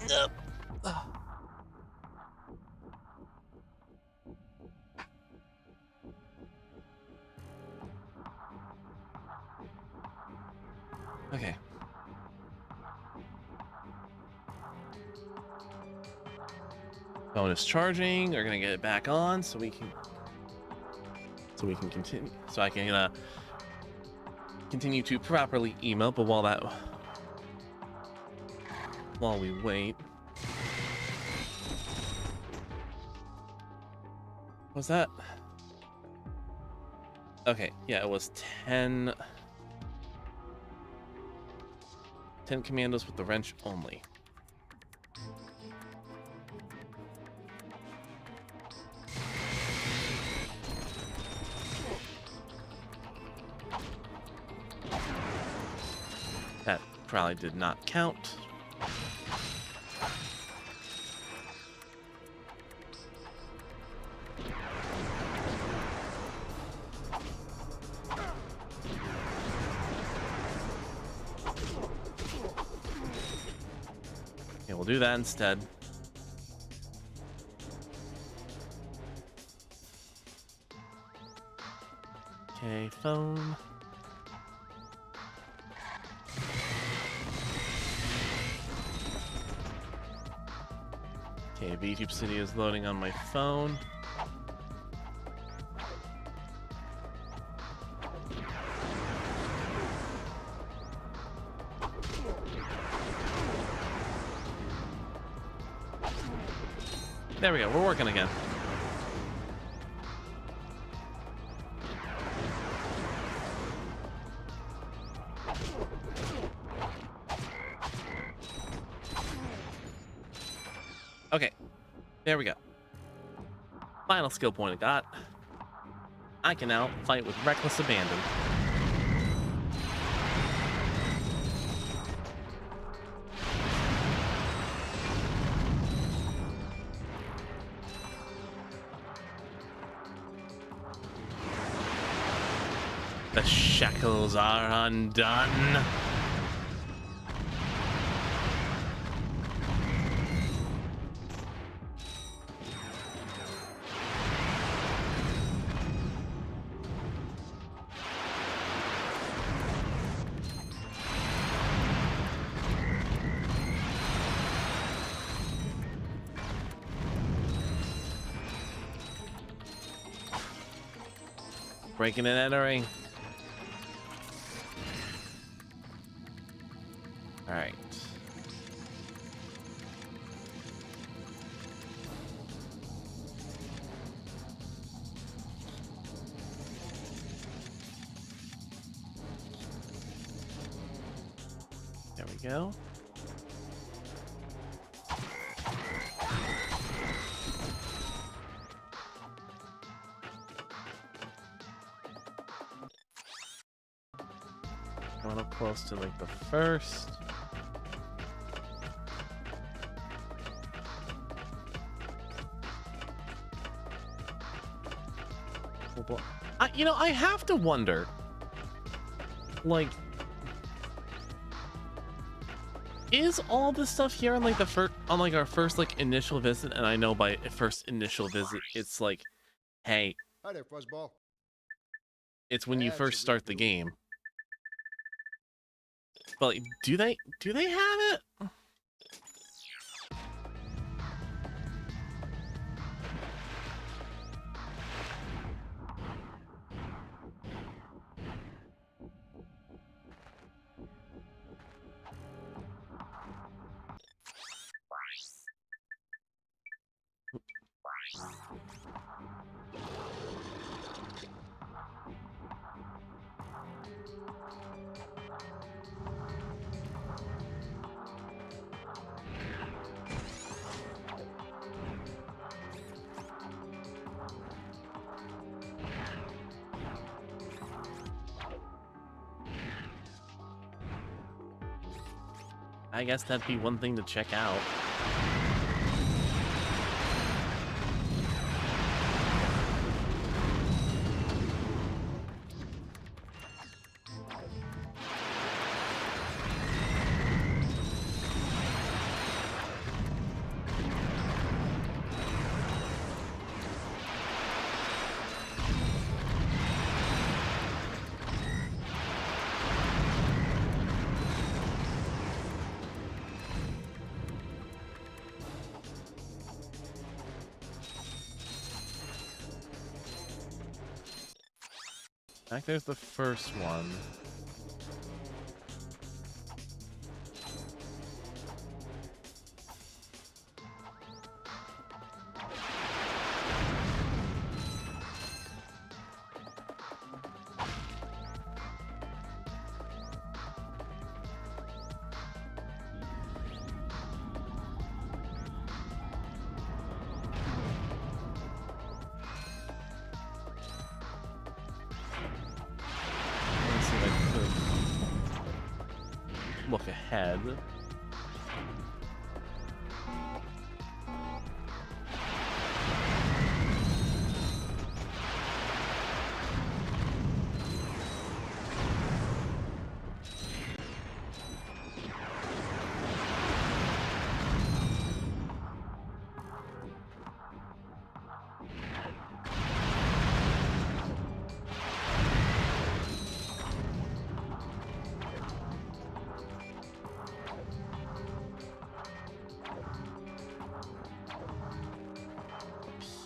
Yep. Okay. Phone is charging. We're gonna get it back on so we can continue. So I can continue to properly email. But while we wait, was that? Okay, yeah, it was 10 commandos with the wrench only. Probably did not count. Okay, we'll do that instead. Okay, phone. Okay, VTube City is loading on my phone. There we go, we're working again. Okay, there we go. Final skill point I got. I can now fight with reckless abandon. The shackles are undone. Breaking and entering. All right. There we go. Coming up close to like the first. You know, I have to wonder, like, is all this stuff here on like the first, on like our first like initial visit? And I know by first initial visit, it's like, hey, Hi there, Fuzzball. it's when you first start the game. But like, do they have it? I guess that'd be one thing to check out. Back there's the first one. look ahead.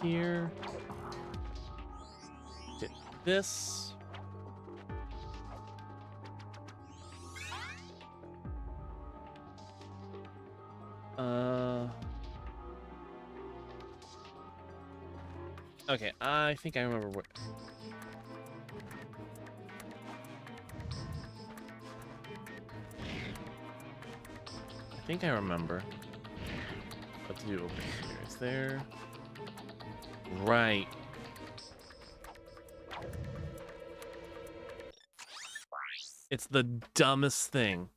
Here. Did this. Okay, I think I remember what. I think I remember what to do over here. Is there? Right. It's the dumbest thing.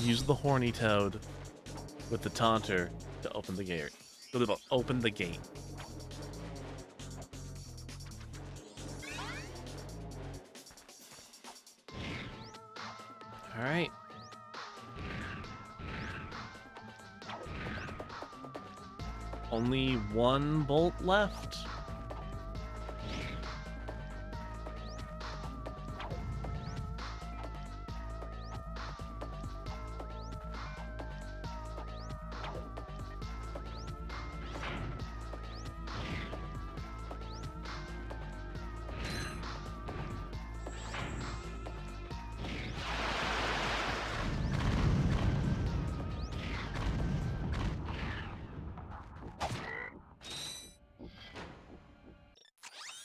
Use the horny toad with the taunter to open the gate. Open the gate. All right. Only one bolt left.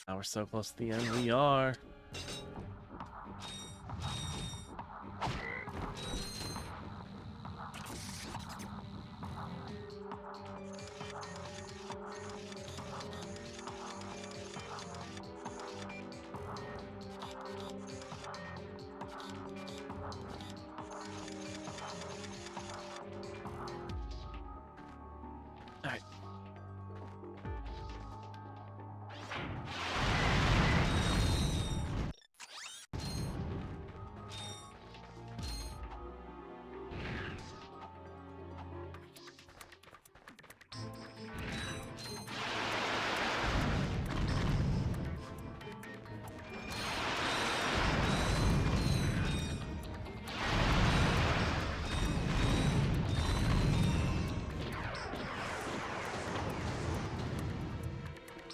Now we're so close to the end. We are. All right.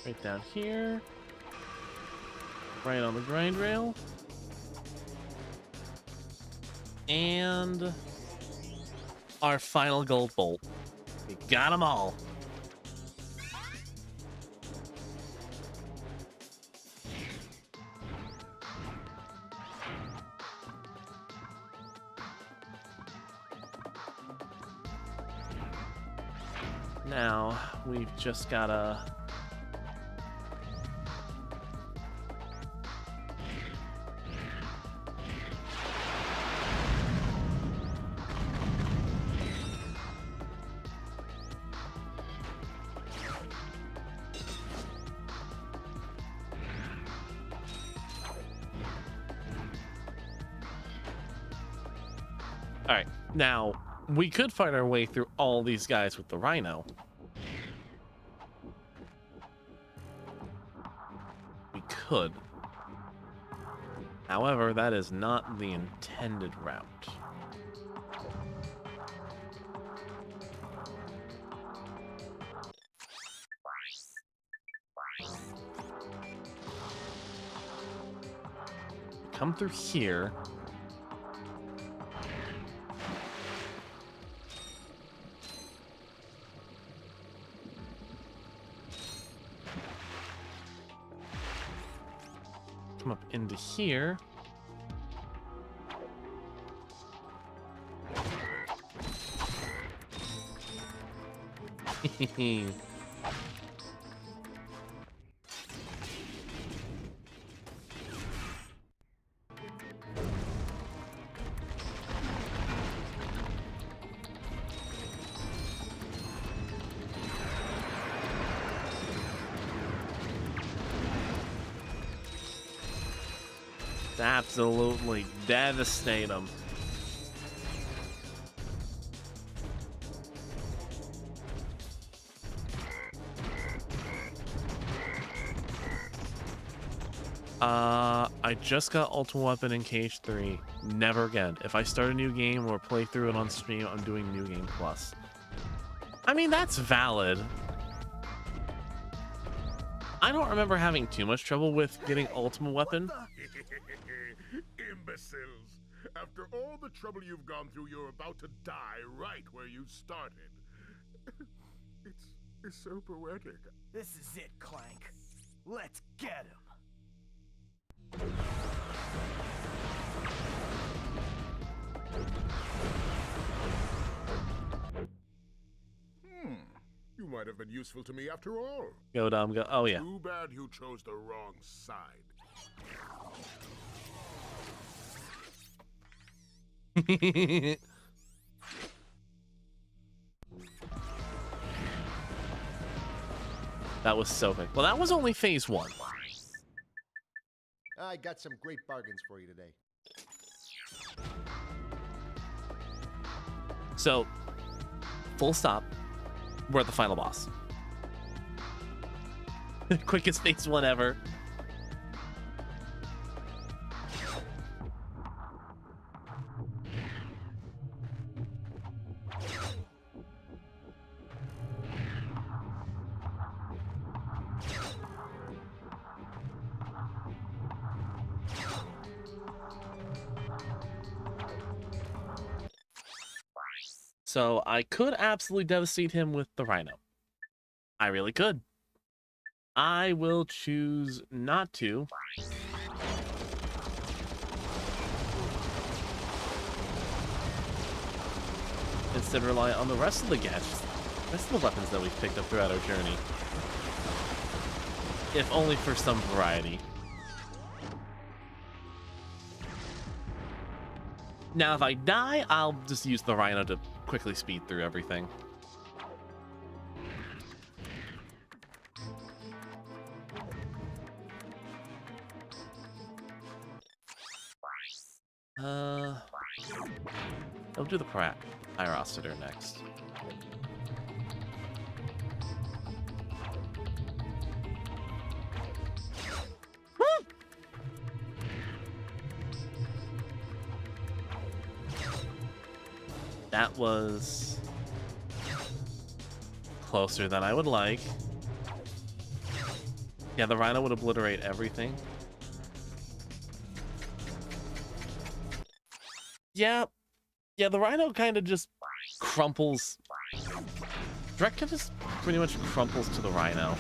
Right down here. Right on the grind rail. And our final gold bolt. We got them all. Now, we've just gotta... Alright, now, we could fight our way through all these guys with the rhino. We could. However, that is not the intended route. Come through here. Come up into here. To absolutely devastate them. I just got Ultimate Weapon in Cage 3. Never again. If I start a new game or play through it on stream, I'm doing New Game Plus. I mean, that's valid. I don't remember having too much trouble with getting Ultimate Weapon. Imbeciles! After all the trouble you've gone through, you're about to die right where you started. It's so poetic. This is it, Clank. Let's get him. You might have been useful to me after all. Go dumb, go. Oh, yeah. Too bad you chose the wrong side. That was so big. Well, that was only phase 1. I got some great bargains for you today. So, full stop. We're at the final boss. Quickest phase 1 ever. So I could absolutely devastate him with the Rhino. I really could. I will choose not to. Instead rely on the rest of the gadgets, the rest of the weapons that we've picked up throughout our journey. If only for some variety. Now, if I die, I'll just use the Rhino to quickly speed through everything. I'll do the Pyrocitor next. That was closer than I would like. Yeah, the Rhino would obliterate everything. Yeah, the Rhino kind of just crumples. Drek just pretty much crumples to the Rhino.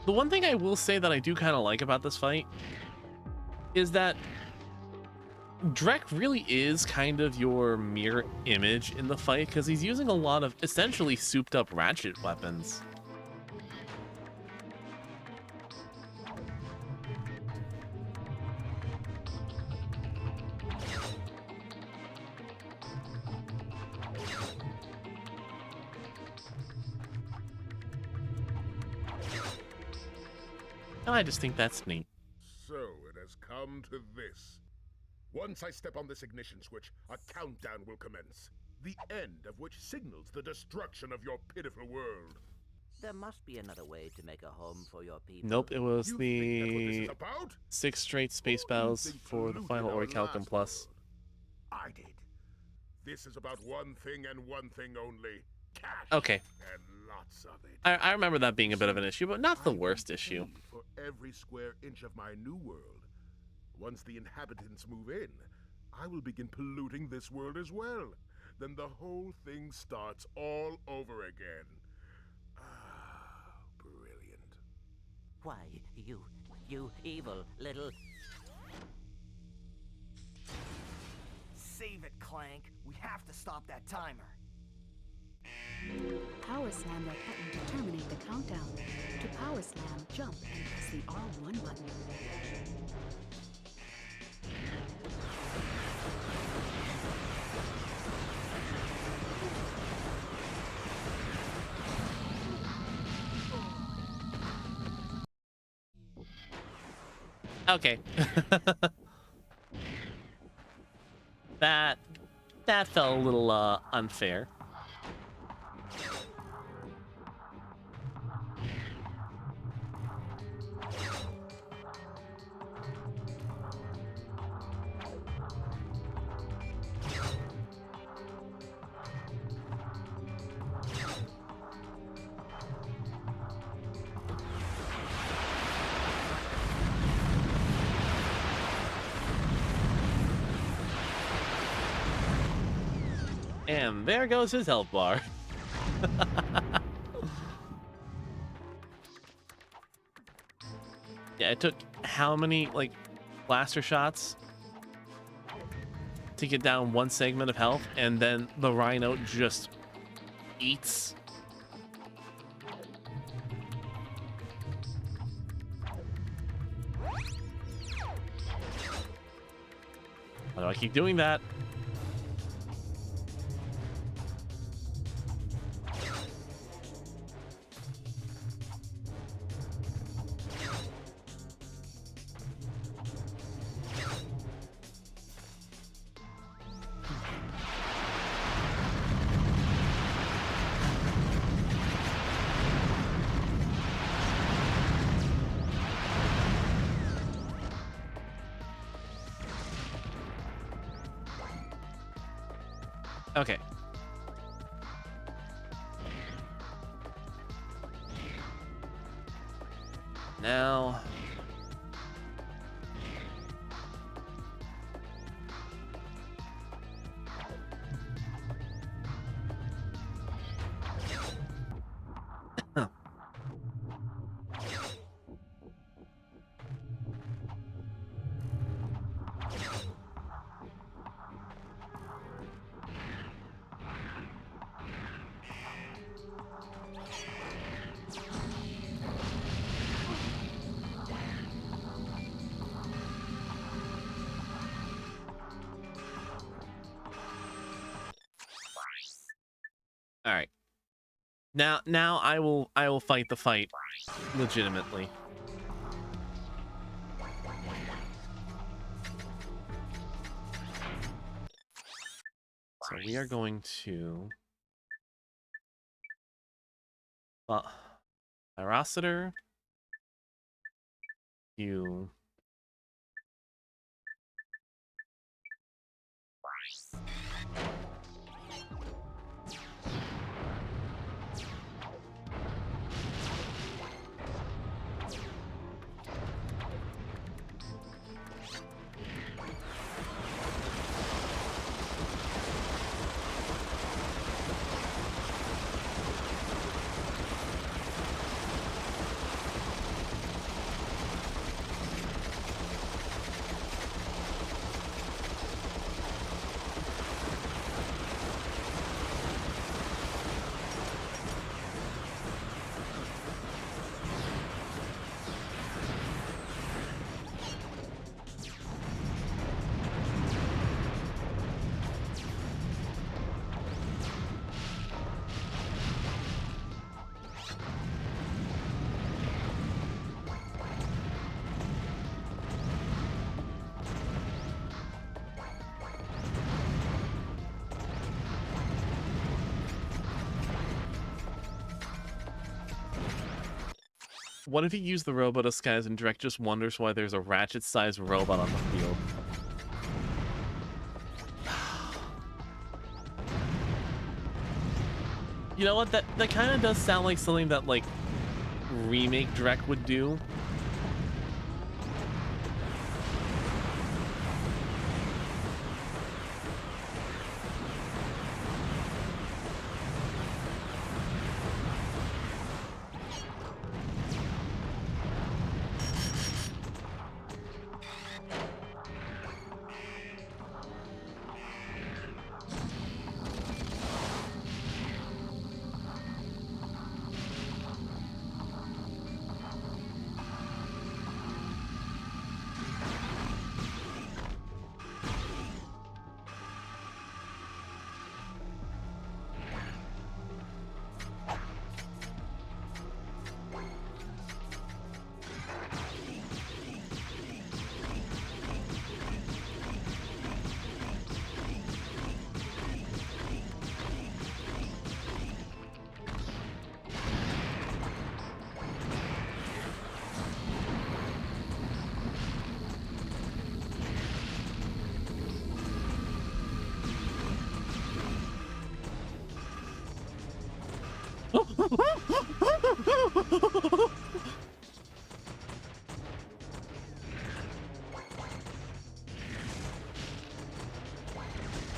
The one thing I will say that I do kind of like about this fight is that Drek really is kind of your mirror image in the fight, because he's using a lot of essentially souped up Ratchet weapons. And I just think that's neat. So it has come to this. Once I step on this ignition switch, a countdown will commence. the end of which signals the destruction of your pitiful world. There must be another way to make a home for your people. Nope, it was You think that's what this is the about? 6 straight space Who do you battles think for the polluted final our Orichalcum last Plus. world? I did. This is about one thing and one thing only. Cash. Okay. And lots of it. I remember that being a bit of an issue, but not the I worst can issue. pay for every square inch of my new world. Once the inhabitants move in, I will begin polluting this world as well. Then the whole thing starts all over again. Ah, brilliant. Why, you evil little... Save it, Clank. We have to stop that timer. Power slam that button to terminate the countdown. To power slam, jump and press the R1 button. Okay. that felt a little unfair. And there goes his health bar. Yeah, it took how many, like, blaster shots to get down one segment of health, and then the Rhino just eats. Why do I keep doing that? Okay. Now... All right. Now I will fight the fight legitimately. So we are going to Pyrocitor, you What if you use the robot disguise and Drek just wonders why there's a Ratchet-sized robot on the field? You know what? That kind of does sound like something that, like, remake Drek would do.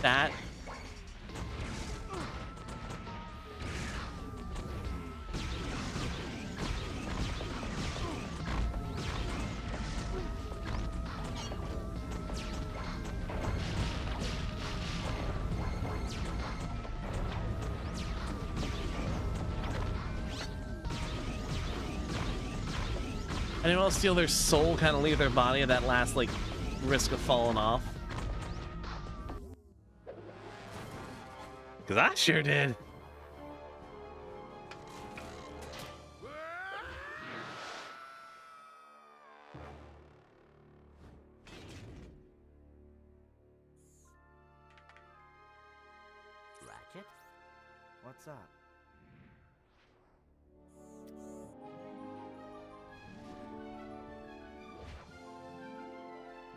That anyone else steal their soul, kind of leave their body at that last, like, risk of falling off? Because I sure did. Ratchet? What's up?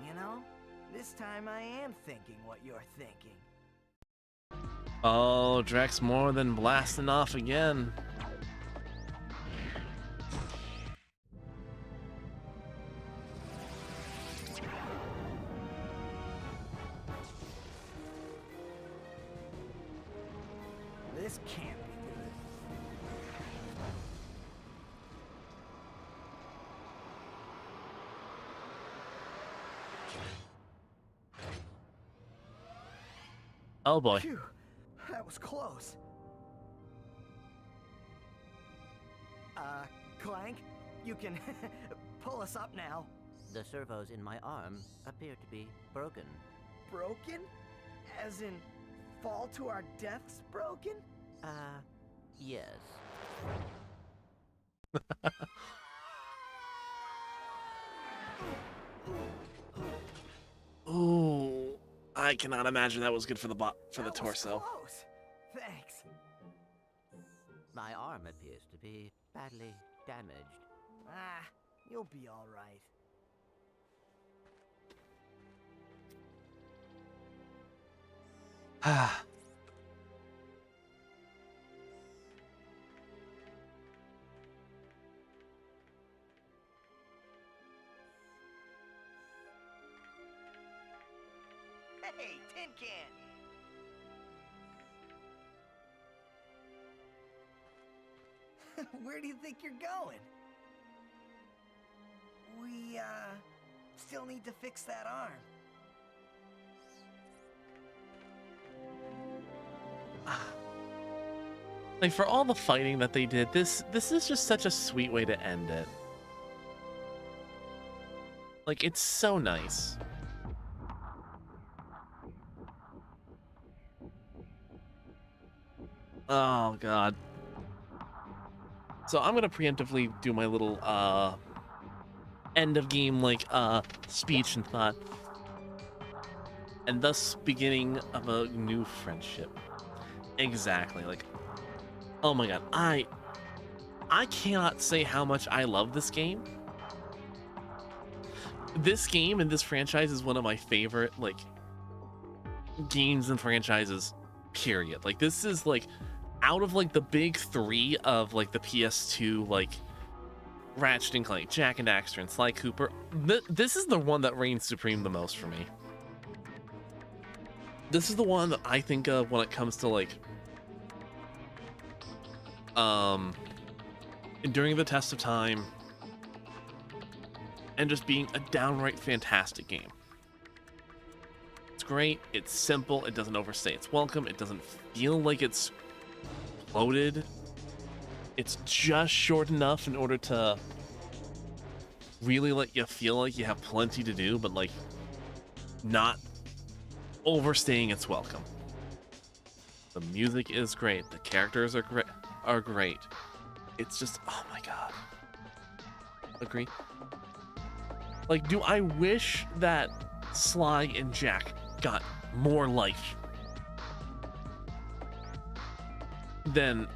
You know, this time I am thinking what you're thinking. Oh, Drek's more than blasting off again. This can't be good. Oh boy. Phew, that was close. Clank, you can pull us up now. The servos in my arm appear to be broken. Broken? As in, fall to our deaths broken? Yes. Ooh, I cannot imagine that was good for the That was torso. close. Thanks. My arm appears to be badly damaged. Ah, you'll be all right. Ah. Hey, tin can! Where do you think you're going? We, still need to fix that arm. Like, for all the fighting that they did, this is just such a sweet way to end it. Like, it's so nice. Oh god. So I'm gonna preemptively do my little end of game, like, speech and thought, and thus beginning of a new friendship. Exactly. Like, oh my god, I cannot say how much I love this game. This game and this franchise is one of my favorite, like, games and franchises, period. Like, this is, like, out of, like, the big three of, like, the PS2, like, Ratchet and Clank, Jak and Daxter, and Sly Cooper, this is the one that reigns supreme the most for me. This is the one that I think of when it comes to, like, enduring the test of time and just being a downright fantastic game. It's great, it's simple, it doesn't overstay its welcome, it doesn't feel like it's bloated. It's just short enough in order to really let you feel like you have plenty to do, but like not overstaying its welcome. The music is great, the characters are great. It's just, oh my god. Agree? Like, do I wish that Sly and Jak got more life than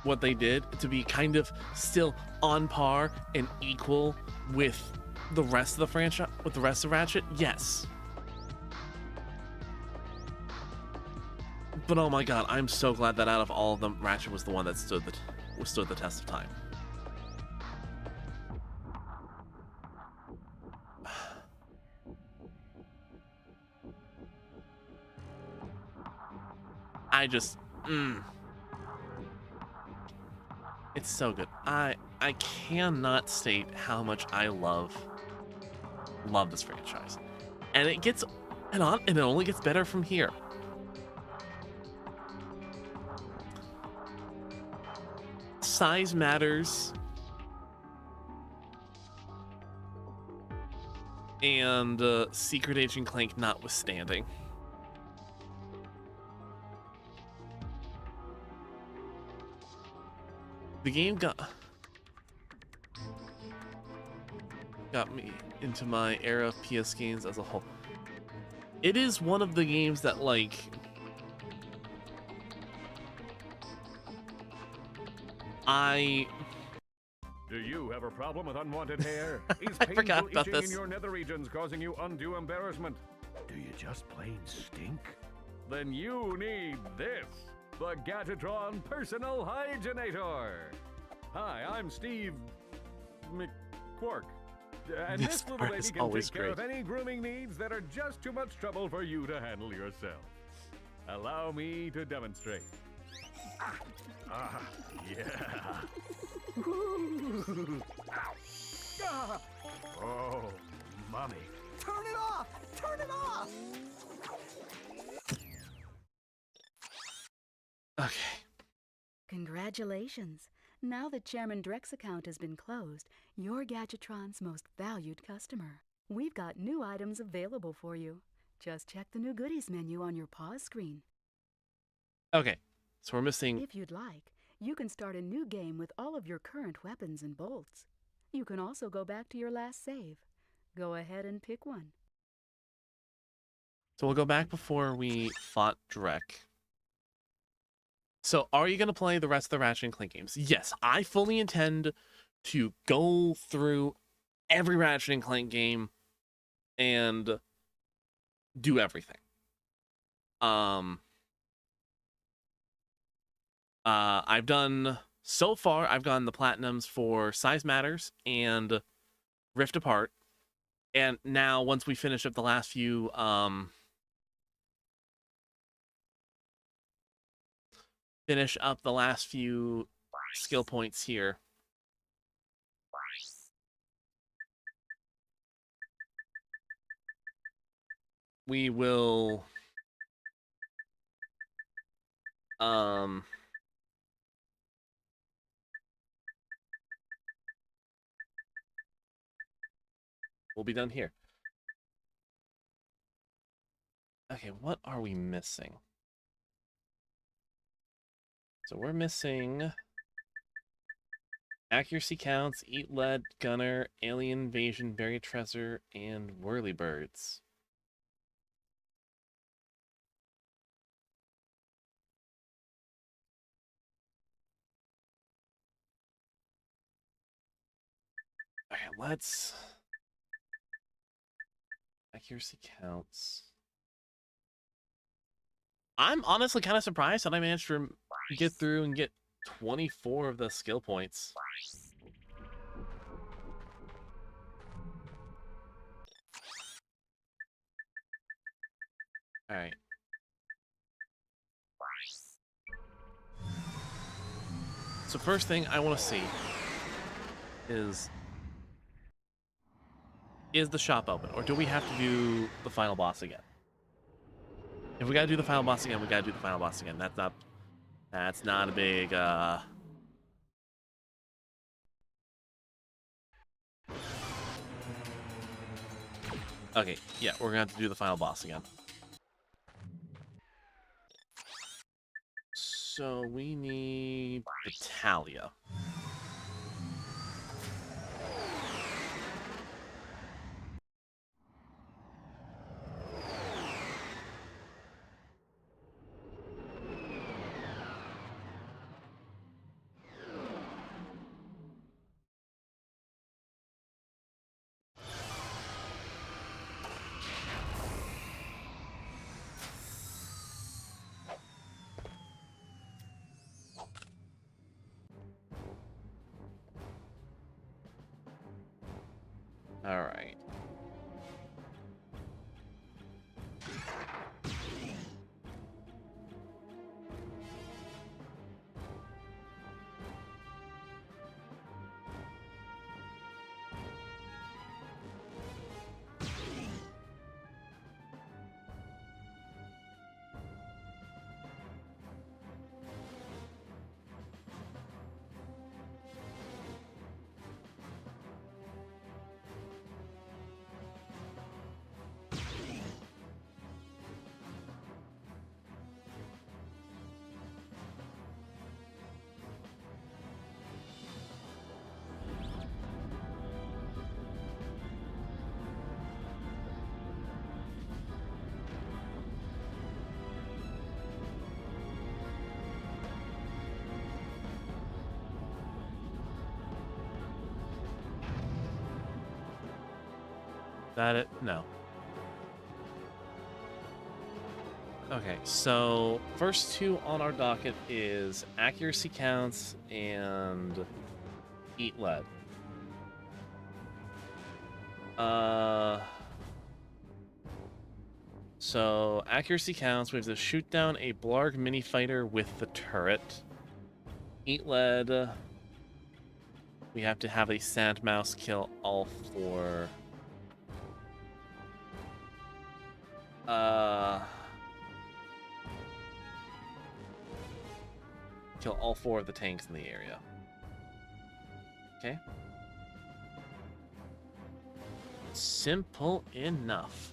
what they did, to be kind of still on par and equal with the rest of the franchise, with the rest of Ratchet? Yes. But oh my god, I'm so glad that out of all of them, Ratchet was the one that stood the test of time. I just, it's so good. I cannot state how much I love this franchise, and it only gets better from here. Size matters, and Secret Agent Clank notwithstanding. The game got me into my era of PS games as a whole. It is one of the games that, like, Do you have a problem with unwanted hair? Is I forgot painful about itching this. in your nether regions causing you undue embarrassment? Do you just plain stink? Then you need this, the Gadgetron Personal Hygienator. Hi, I'm Steve McQuark. And This this little part baby is can always take care of great. any grooming needs that are just too much trouble for you to handle yourself. Allow me to demonstrate. Yeah. Ow. Ah. Oh, mommy. Turn it off! Turn it off! okay. Congratulations. Now that Chairman Dreck's account has been closed, you're Gadgetron's most valued customer. We've got new items available for you. Just check the new goodies menu on your pause screen. Okay, so we're missing. If you'd like, you can start a new game with all of your current weapons and bolts. You can also go back to your last save. Go ahead and pick one. So we'll go back before we fought Drek. So are you going to play the rest of the Ratchet and Clank games? Yes, I fully intend to go through every Ratchet and Clank game and do everything. I've done, so far, I've gotten the Platinums for Size Matters and Rift Apart. And now, once we finish up the last few, skill points here, we will, we'll be done here. Okay, what are we missing? So we're missing accuracy counts, eat lead, gunner, alien invasion, buried treasure, and whirlybirds. Okay, let's... Accuracy counts. I'm honestly kind of surprised that I managed to get through and get 24 of the skill points. Alright. So first thing I want to see is the shop open, or do we have to do the final boss again? If we gotta do the final boss again, we gotta do the final boss again. That's not a big, Okay, yeah, we're gonna have to do the final boss again. So we need Italia. All right. That it? No. Okay, so first two on our docket is accuracy counts and eat lead. So accuracy counts, we have to shoot down a Blarg mini fighter with the turret. Eat lead, we have to have a sand mouse kill all four. Kill all four of the tanks in the area. Okay. Simple enough.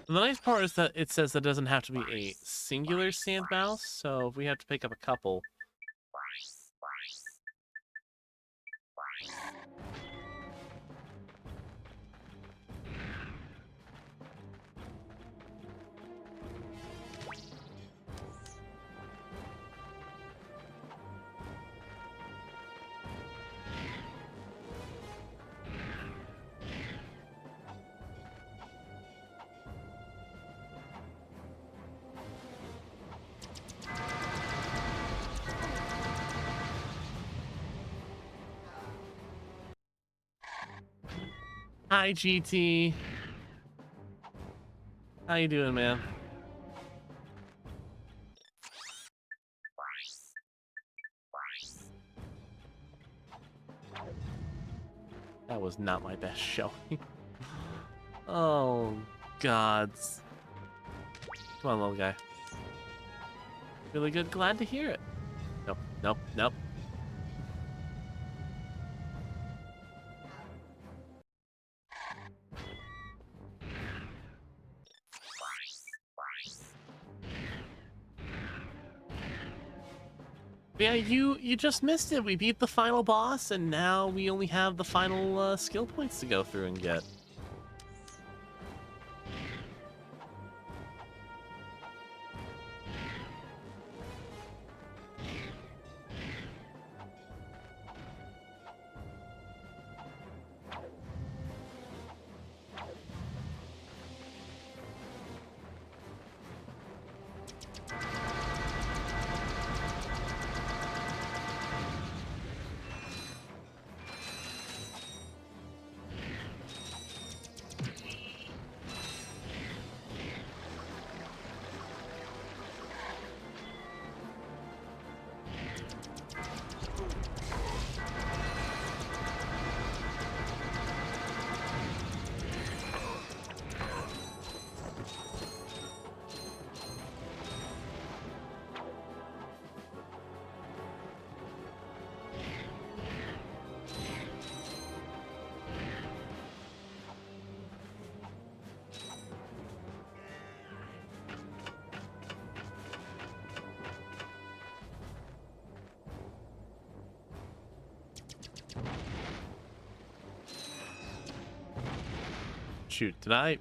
The nice part is that it says that it doesn't have to be a singular sand mouse, so if we have to pick up a couple. Hi, GT. How you doing, man? That was not my best showing. Oh, gods. Come on, little guy. Really good? Glad to hear it. Nope, nope, nope. Yeah, you just missed it. We beat the final boss, and now we only have the final skill points to go through and get. Shoot, did I?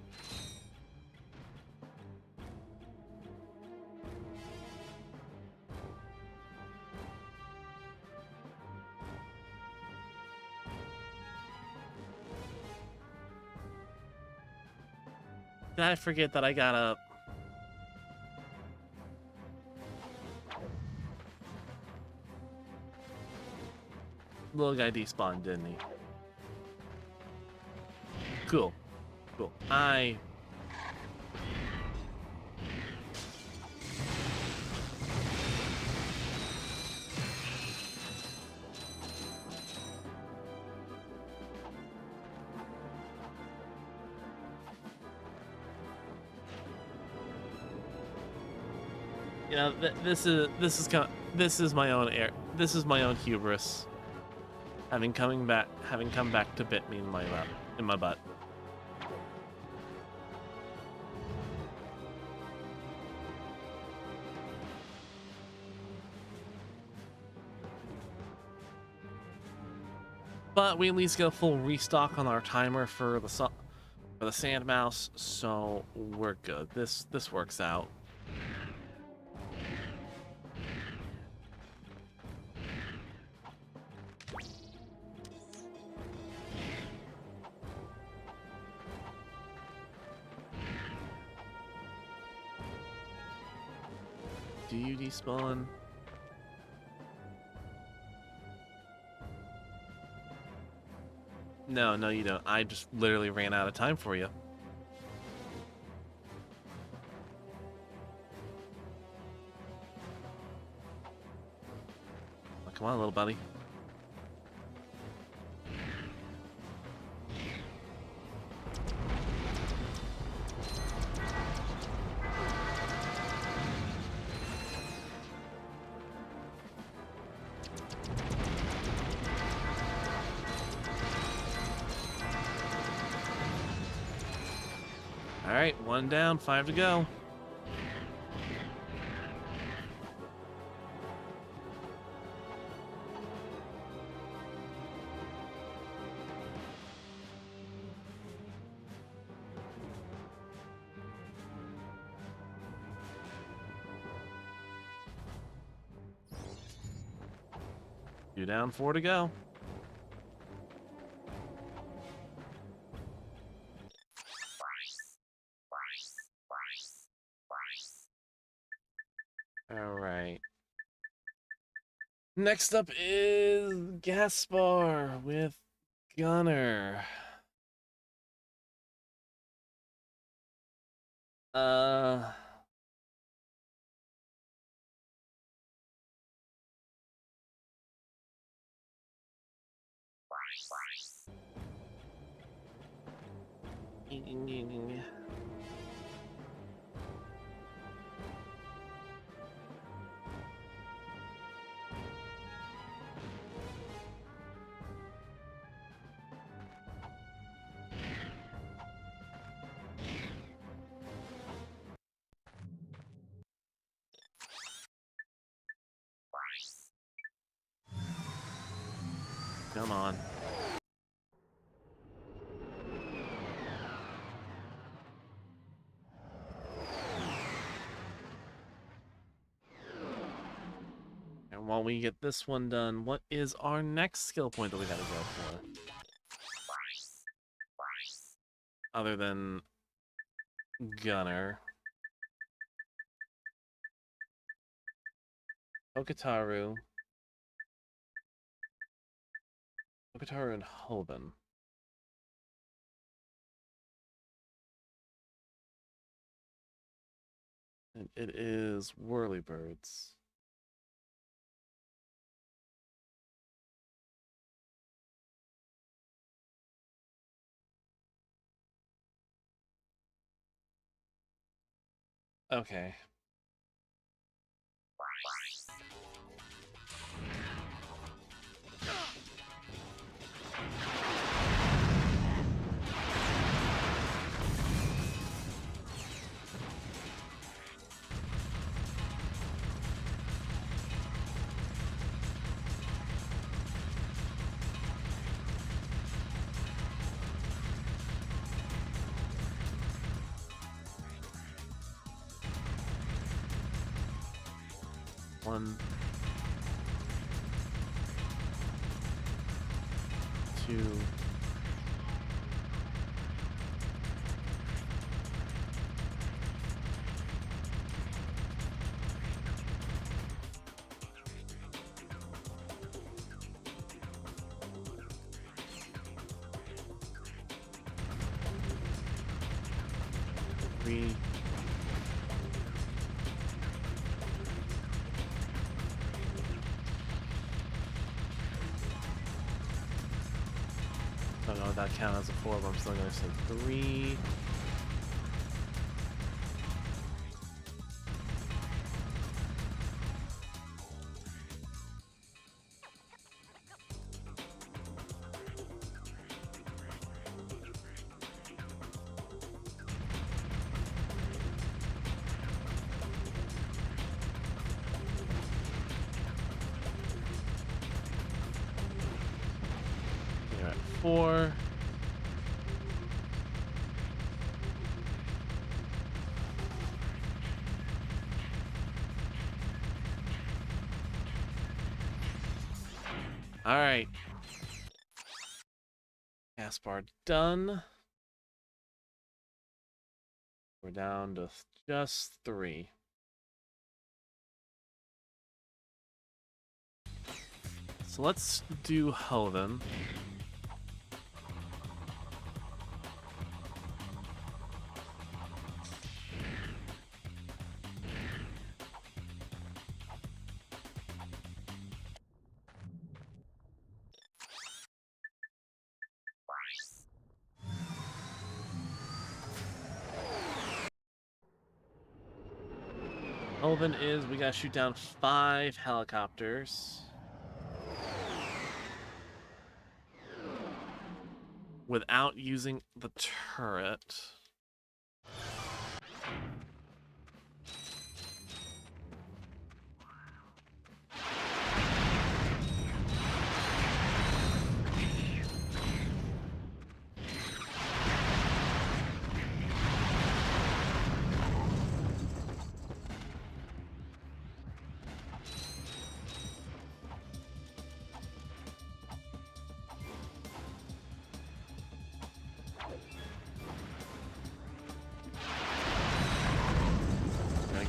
Did I forget that I gotta... Little guy despawned, didn't he? Cool. Cool. You know, this is my own air. This is my own hubris. Having come back to bit me in my butt. But we at least get a full restock on our timer for the sand mouse, so we're good. This works out. Do you despawn? No, no, you don't. I just literally ran out of time for you. Oh, come on, little buddy. All right, 1 down, 5 to go. Two down, 4 to go. All right. Next up is Gaspar with Gunner. Uh... Come on. And while we get this one done, what is our next skill point that we gotta go for? Other than Gunner. Okataru. Okataru and Hoban. And it is Whirlybirds. Okay. One, two, three, I don't know if that counts as a 4, but I'm still going to say 3. You're at 4. All right. Gas bar done. We're down to just 3. So let's do Hoven. Hoven is, we gotta shoot down 5 helicopters. Without using the turret.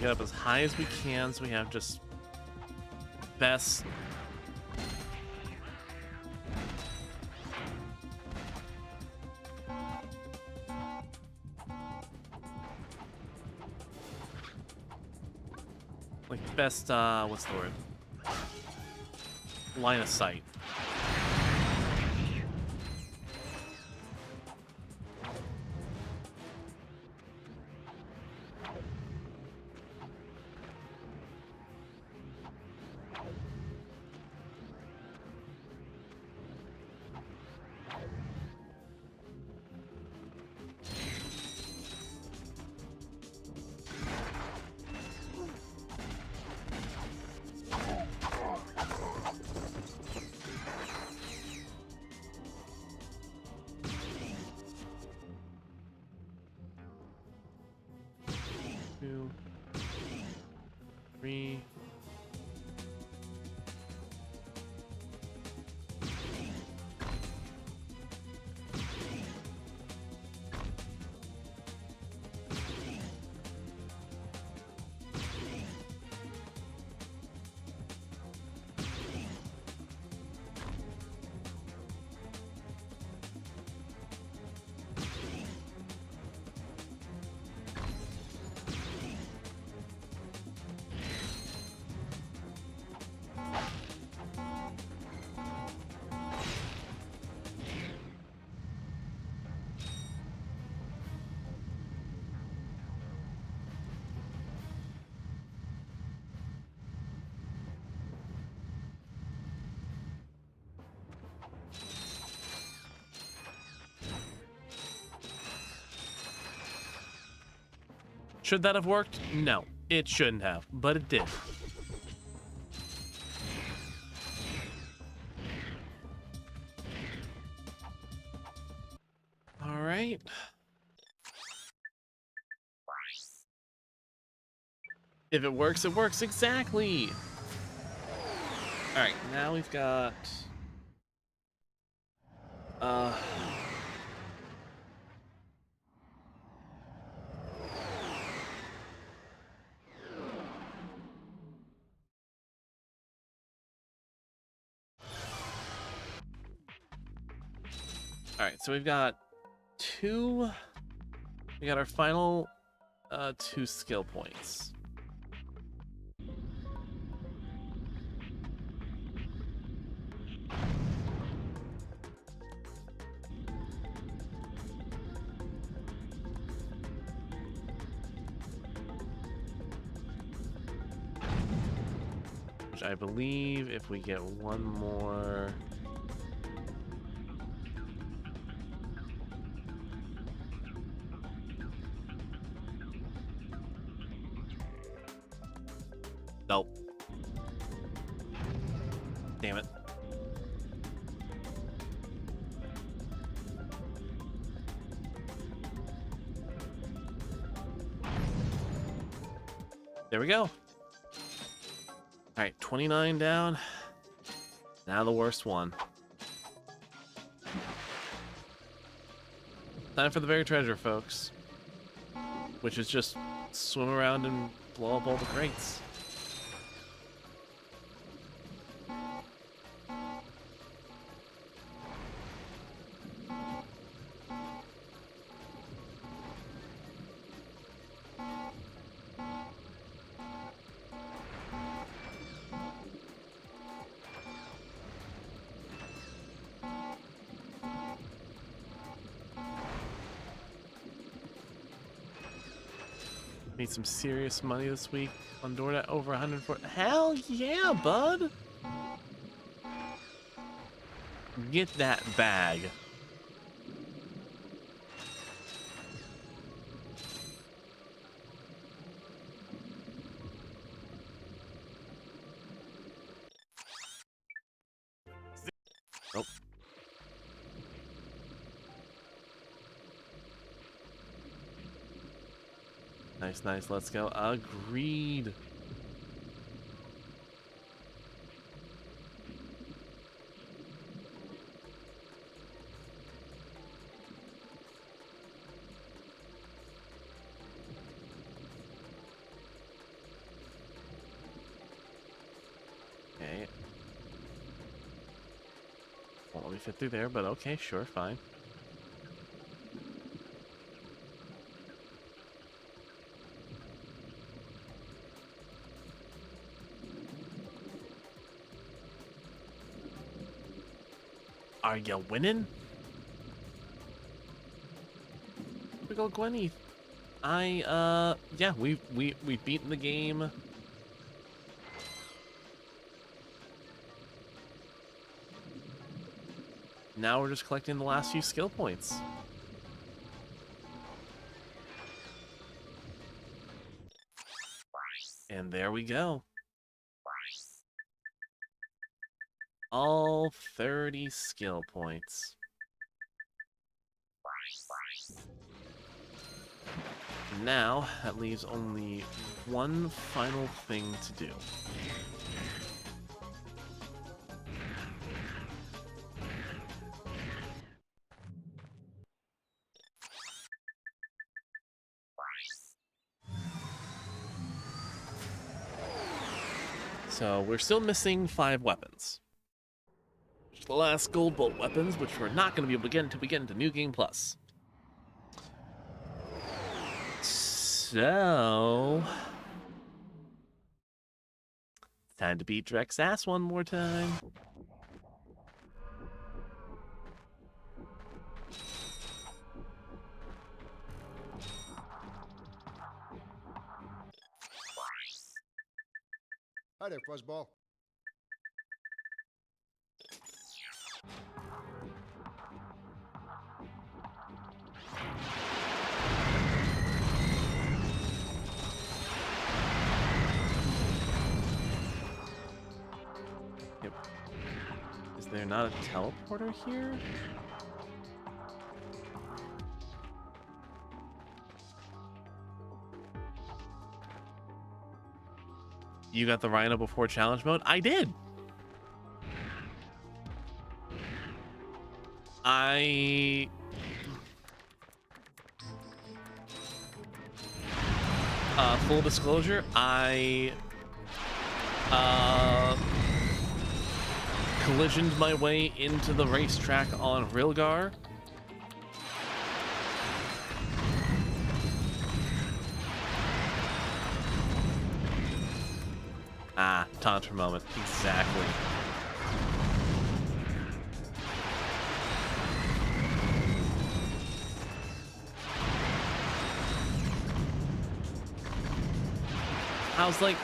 Get up as high as we can so we have just best best, what's the word? Line of sight. Two, three. Should that have worked? No, it shouldn't have, but it did. All right. If it works exactly. All right, now we've got all right, so we've got we got our final 2 skill points. Which I believe if we get one more. Nope. Damn it. There we go. All right, 29 down. Now the worst one. Time for the buried treasure, folks. Which is just swim around and blow up all the crates. Made some serious money this week on DoorDash, over 140. Hell yeah, bud! Get that bag. Nope. Nice, nice, let's go. Agreed. Okay. Won't let me fit through there, but okay, sure, fine. Are you winning? We go Gwenny. Yeah, we've beaten the game. Now we're just collecting the last few skill points. And there we go. All 30 skill points. Now, that leaves only one final thing to do. So we're still missing 5 weapons. The last gold bolt weapons, which we're not going to be able to get until we get into New Game Plus. So, time to beat Drek's ass one more time. Hi there, Fuzzball. Yep. Is there not a teleporter here? You got the Rhino before challenge mode? I did! Full disclosure, I collisioned my way into the racetrack on Rilgar. Ah, Tantra moment. Exactly. I was like,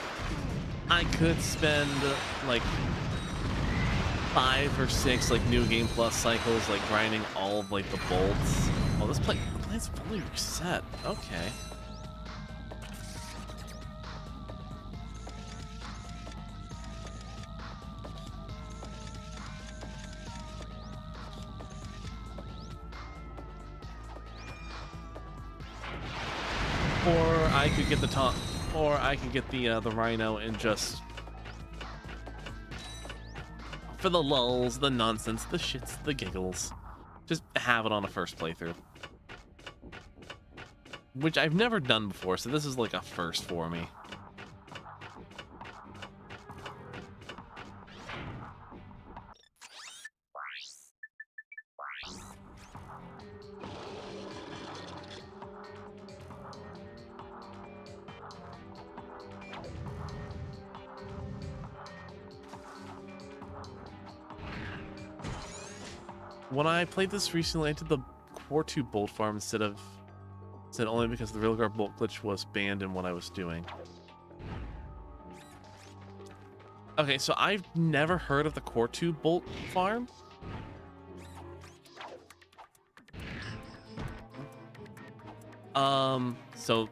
I could spend like 5 or 6 like New Game Plus cycles like grinding all of like the bolts. Oh, the plan's fully reset. Okay. Or I could get the Rhino and just, for the lulz, the nonsense, the shits, the giggles, just have it on a first playthrough. Which I've never done before, so this is like a first for me. When I played this recently, I did the Core 2 bolt farm instead only because the Railguard bolt glitch was banned in what I was doing. Okay, so I've never heard of the Core 2 bolt farm. So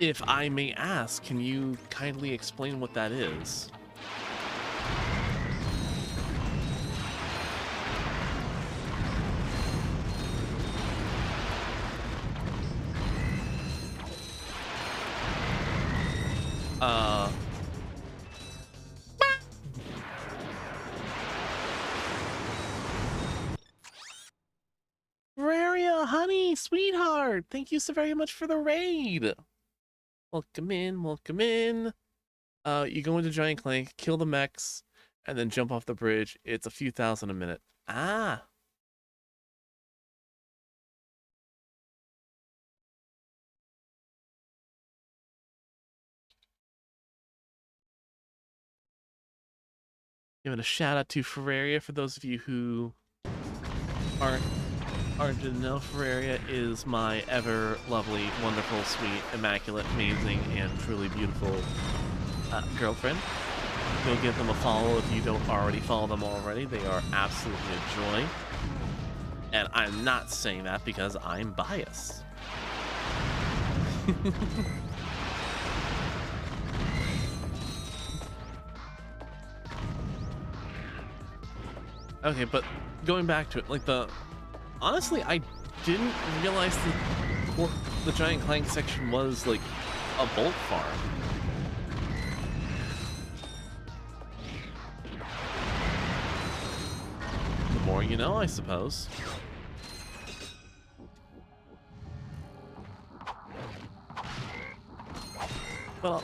if I may ask, can you kindly explain what that is? Raria, honey, sweetheart, thank you so very much for the raid. Welcome in, welcome in. You go into Giant Clank, kill the mechs, and then jump off the bridge. It's a few thousand a minute. Ah. Giving a shout out to Ferraria for those of you who aren't know. Ferraria is my ever lovely, wonderful, sweet, immaculate, amazing, and truly beautiful girlfriend. Go give them a follow if you don't already follow them already. They are absolutely a joy. And I'm not saying that because I'm biased. Okay, but going back to it, like honestly, I didn't realize the giant Clank section was like a bolt farm. The more you know, I suppose. Well,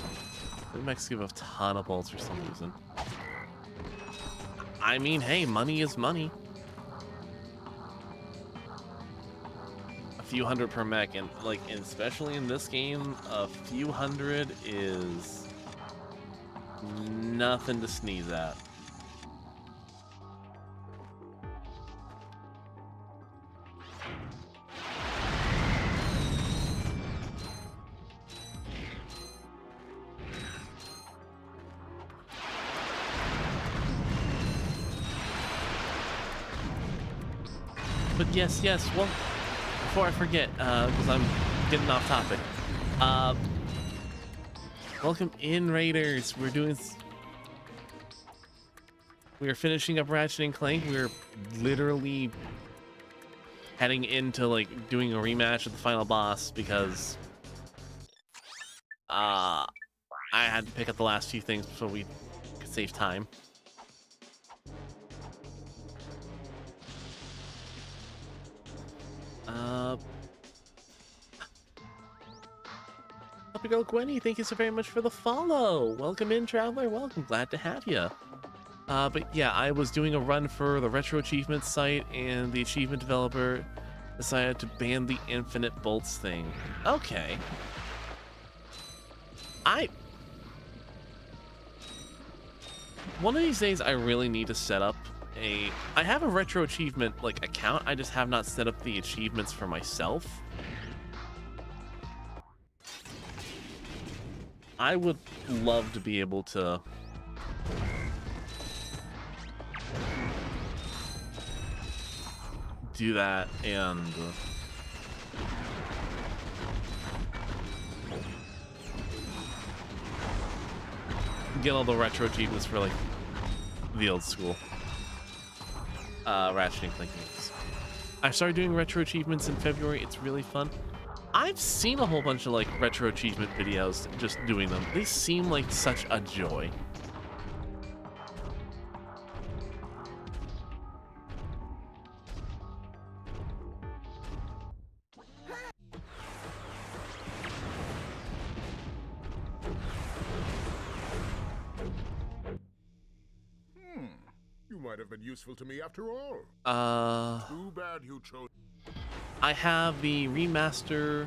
the Mex give a ton of bolts for some reason. I mean, hey, money is money. A few hundred per mech, and like, especially in this game, a few hundred is nothing to sneeze at. But yes, well, before I forget, because I'm getting off topic, welcome in, Raiders. We are finishing up Ratchet and Clank. We're literally heading into, like, doing a rematch of the final boss because I had to pick up the last few things so we could save time. Puppy Girl Gwenny, thank you so very much for the follow. Welcome in, Traveler. Welcome. Glad to have you. But yeah, I was doing a run for the Retro Achievements site, and the achievement developer decided to ban the Infinite Bolts thing. Okay. One of these days, I really need to set up I have a Retro Achievement, like, account. I just have not set up the achievements for myself. I would love to be able to do that and get all the retro achievements for, like, the old school Ratchet and Clank games. I started doing retro achievements in February. It's really fun. I've seen a whole bunch of, like, retro achievement videos just doing them. They seem like such a joy. You might have been useful to me after all. Too bad you chose. I have the remaster.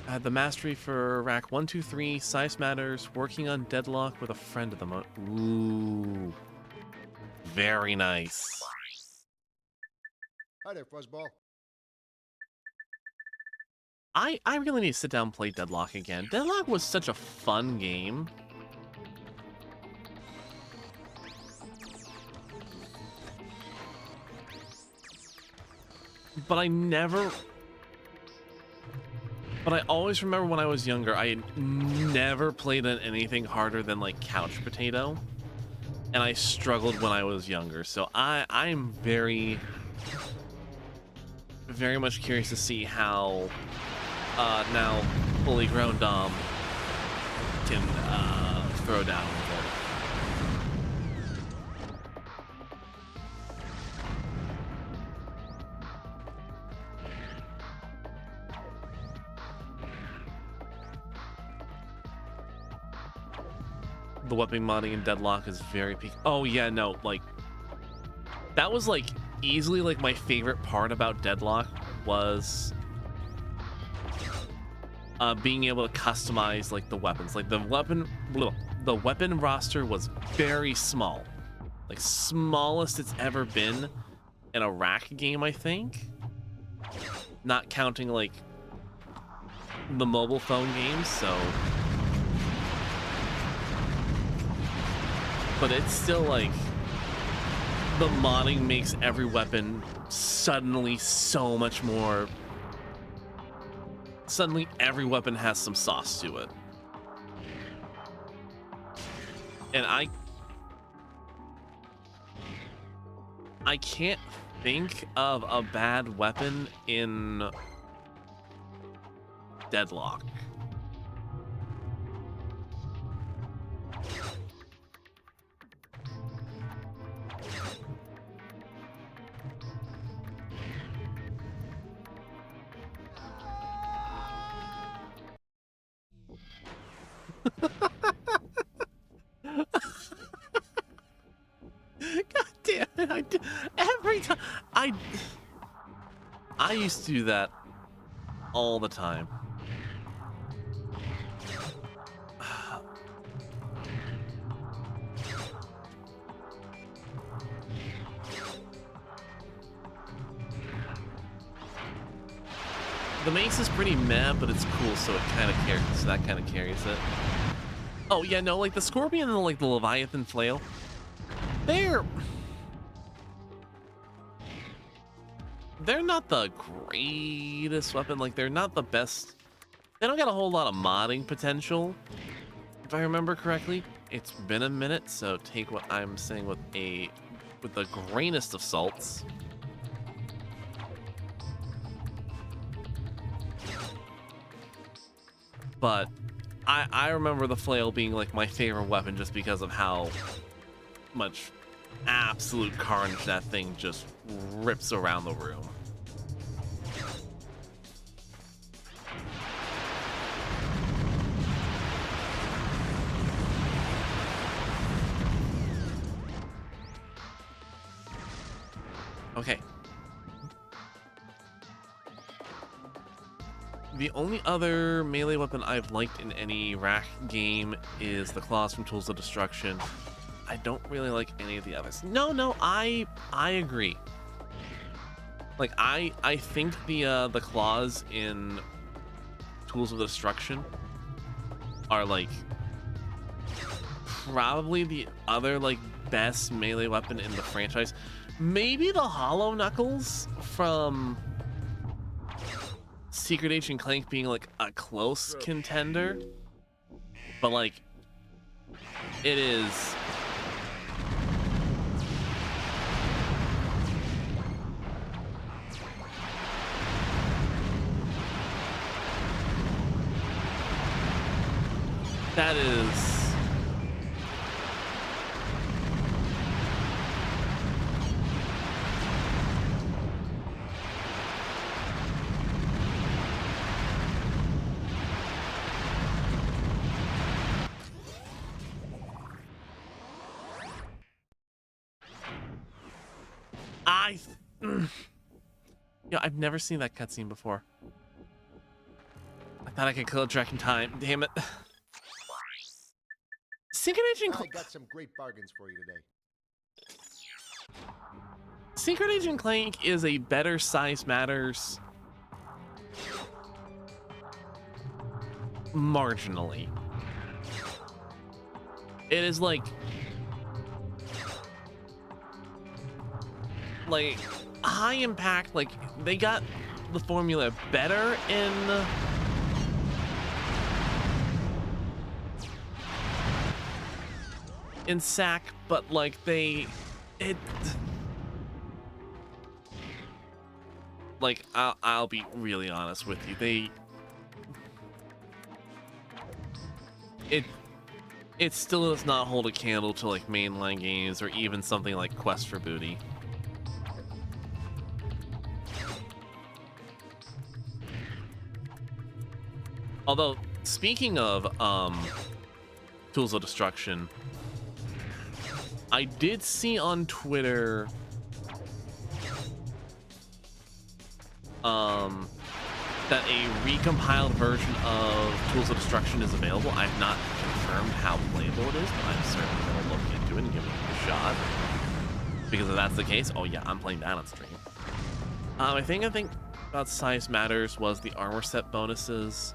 I had the mastery for Rack 123, Size Matters, working on Deadlock with a friend of the month. Ooh. Very nice. Hi there, Fuzzball. I really need to sit down and play Deadlock again. Deadlock was such a fun game. But I always remember when I was younger, I never played on anything harder than, like, Couch Potato. And I struggled when I was younger. So I'm very, very much curious to see how now fully grown Dom can throw down with it. The weapon modding in Deadlock is very peak. Oh yeah, no, like, that was, like, easily, like, my favorite part about Deadlock was being able to customize, like, the weapons. Like, the weapon roster was very small. Like, smallest it's ever been in a rack game, I think. Not counting, like, the mobile phone games, so... But it's still, like... The modding makes every weapon suddenly so much more... Suddenly every weapon has some sauce to it. And I can't think of a bad weapon in Deadlock. God damn it! Every time I used to do that all the time. The mace is pretty meh, but it's cool, so it kind of carries. So that kind of carries it. Oh yeah, no, like the Scorpion and like the Leviathan flail. They're not the greatest weapon. Like, they're not the best. They don't got a whole lot of modding potential, if I remember correctly. It's been a minute, so take what I'm saying with the grainest of salts. But I remember the flail being like my favorite weapon just because of how much absolute carnage that thing just rips around the room. Okay. The only other melee weapon I've liked in any rack game is the claws from Tools of Destruction. I don't really like any of the others. No, I agree. Like, I think the claws in Tools of Destruction are like probably the other like best melee weapon in the franchise. Maybe the Hollow Knuckles from Secret Agent Clank being like a close contender, but like it is that is yeah, I've never seen that cutscene before. I thought I could kill a Drek in time. Damn it. Secret Agent I got some great bargains for you today. Secret Agent Clank is a better Size Matters marginally. It is like high impact. Like, they got the formula better in SAC, but like I'll be really honest with you, it still does not hold a candle to like mainline games or even something like Quest for Booty. Although, speaking of Tools of Destruction, I did see on Twitter that a recompiled version of Tools of Destruction is available. I've not confirmed how playable it is, but I'm certainly going to look into it and give it a shot. Because if that's the case, oh yeah, I'm playing that on stream. I think about Size Matters was the armor set bonuses.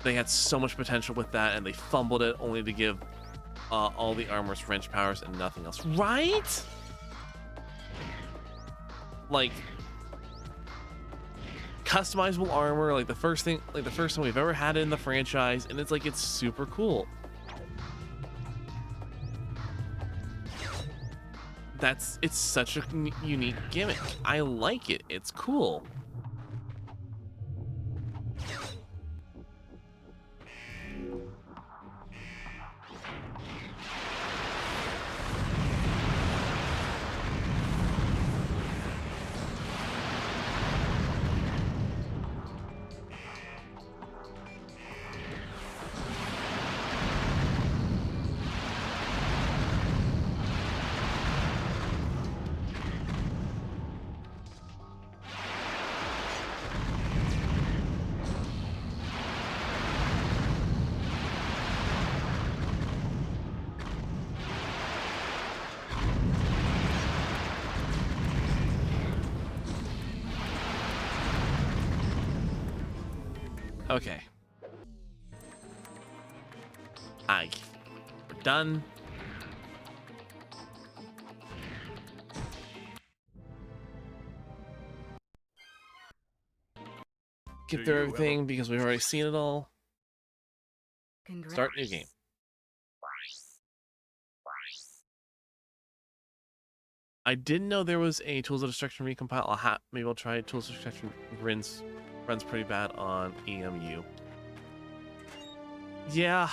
They had so much potential with that, and they fumbled it only to give all the armors wrench powers and nothing else. Right? Like, customizable armor, like the first time we've ever had it in the franchise, and it's super cool. It's such a unique gimmick. I like it. It's cool. Okay. We're done. Get through everything because we've already seen it all. Congrats. Start new game. I didn't know there was a Tools of Destruction recompile. Maybe I'll try it. Tools of Destruction runs pretty bad on EMU. Yeah.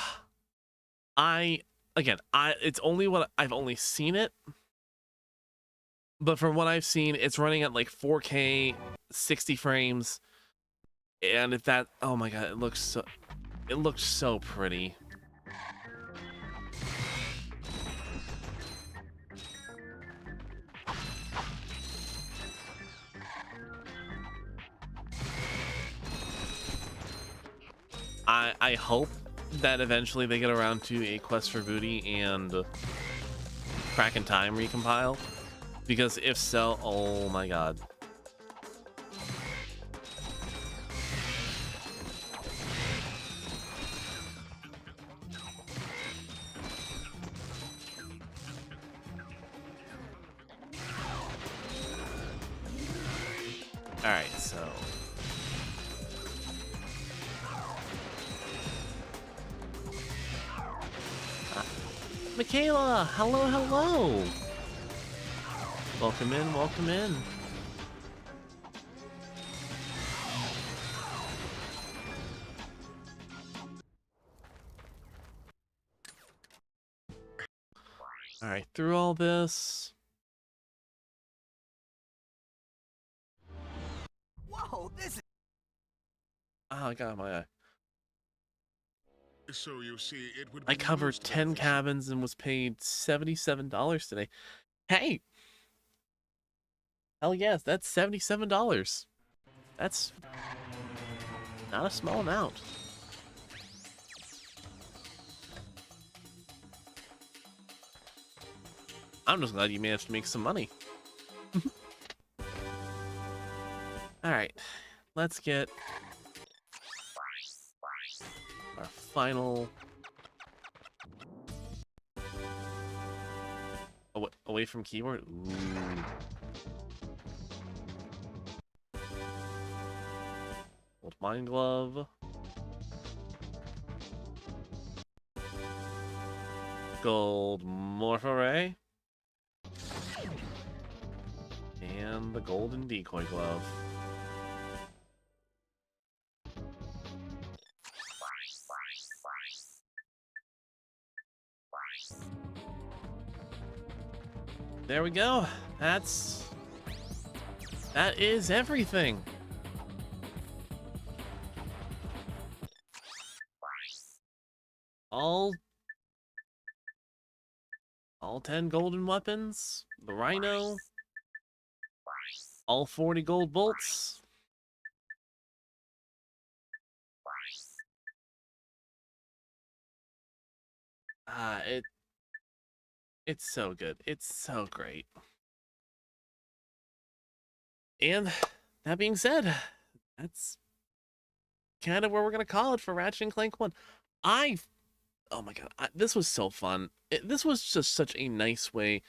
It's only what I've only seen it. But from what I've seen, it's running at like 4K, 60 frames. And if that, oh my god, it looks so pretty. I hope that eventually they get around to a Quest for Booty and Crack in Time recompile, because if so, oh my god. Alright, so Michaela, hello. Welcome in. All right, through all this. Whoa, this is... Oh, I got my eye. So you see, it would I be covered most 10 efficient. cabins and was paid $77 today. Hey! Hell yes, that's $77. That's not a small amount. I'm just glad you managed to make some money. Alright, let's get our final... Away from keyboard? Ooh. Old Mine Glove. Gold Morpho Ray. And the Golden Decoy Glove. There we go. That is everything. All 10 golden weapons, the Rhino, all 40 gold bolts. It's so good. It's so great. And that being said, that's kind of where we're gonna call it for Ratchet and Clank 1. Oh my god, this was so fun. This was just such a nice way.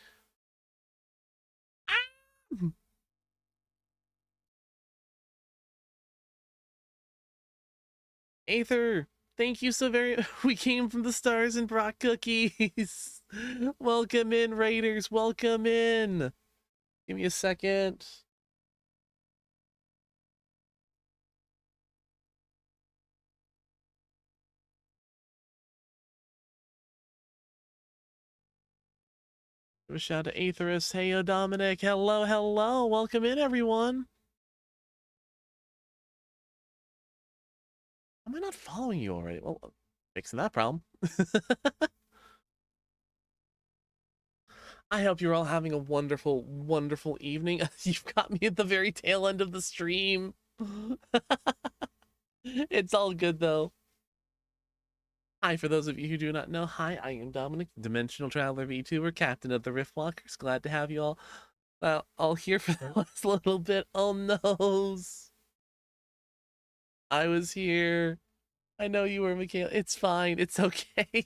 Aether, thank you so very. We came from the stars and brought cookies. Welcome in, Raiders. Welcome in. Give me a second. Give a shout to Aetherus. Hey, Dominic. Hello, hello. Welcome in, everyone. Am I not following you already? Well, fixing that problem. I hope you're all having a wonderful, wonderful evening. You've got me at the very tail end of the stream. It's all good, though. Hi, for those of you who do not know, hi, I am Dominic, Dimensional Traveler VTuber, Captain of the Riftwalkers. Glad to have you all here for the last little bit. Oh, noes. I was here. I know you were, Michaela. It's fine. It's okay.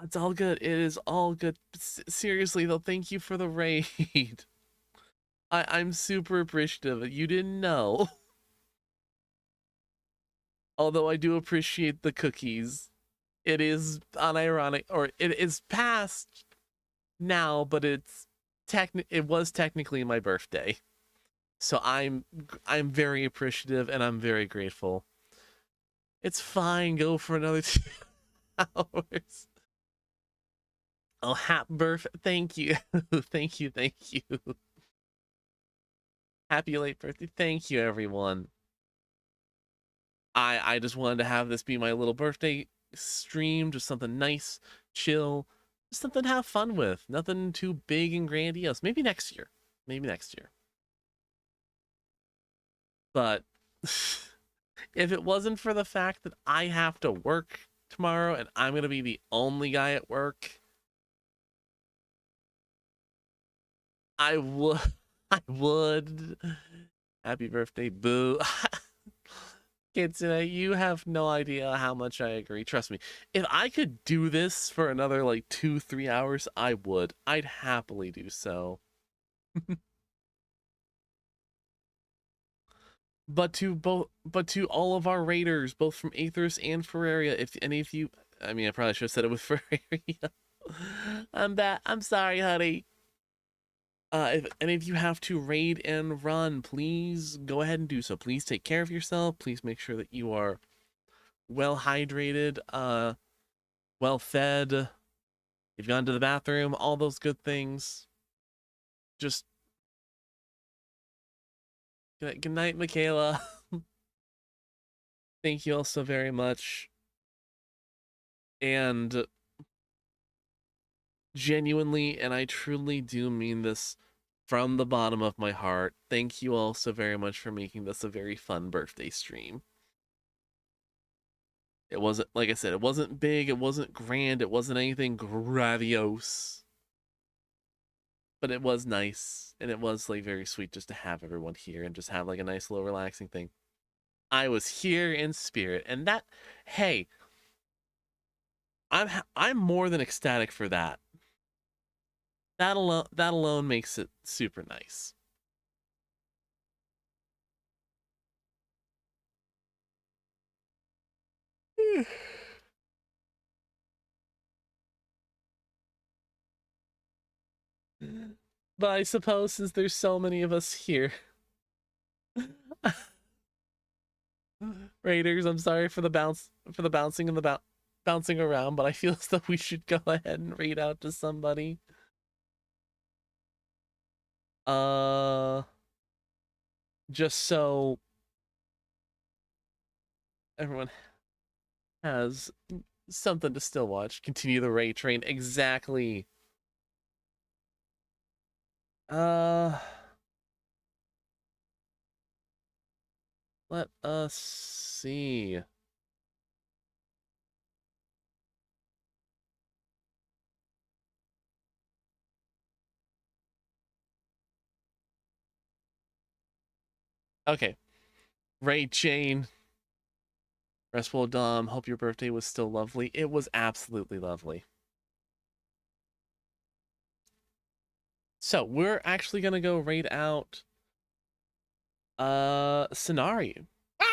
It's all good. It is all good. Seriously, though, thank you for the raid. I'm super appreciative. You didn't know. Although I do appreciate the cookies. It is unironic, or it is past now, but it was technically my birthday. So I'm very appreciative and I'm very grateful. It's fine. Go for another 2 hours. Oh, happy birthday. Thank you. Thank you. Thank you. Happy late birthday. Thank you, everyone. I just wanted to have this be my little birthday stream, just something nice, chill, just something to have fun with. Nothing too big and grandiose. Maybe next year. Maybe next year. But if it wasn't for the fact that I have to work tomorrow and I'm going to be the only guy at work, I would. I would. Happy birthday, boo. Kids, you have no idea how much I agree. Trust me. If I could do this for another like 2-3 hours, I would. I'd happily do so. But to all of our raiders, both from Aethers and Ferraria, if any of you, I mean, I probably should have said it with Ferraria. I'm bad. I'm sorry, honey. If any of you have to raid and run, please go ahead and do so. Please take care of yourself. Please make sure that you are well hydrated, well fed. You've gone to the bathroom, all those good things. Just good night, Michaela. Thank you all so very much. And genuinely, and I truly do mean this from the bottom of my heart, thank you all so very much for making this a very fun birthday stream. It wasn't, like I said, it wasn't big, it wasn't grand, it wasn't anything grandiose. But it was nice, and it was like very sweet just to have everyone here and just have like a nice little relaxing thing. I was here in spirit, and that, hey, I'm more than ecstatic for that. That alone makes it super nice. But I suppose since there's so many of us here, Raiders, I'm sorry for the bouncing and the bouncing around, but I feel as though we should go ahead and read out to somebody. Just so everyone has something to still watch. Continue the raid train. Exactly. Let us see. Okay. Ray Jane. Restful Dom, hope your birthday was still lovely. It was absolutely lovely. So we're actually gonna go raid out scenario. Ah!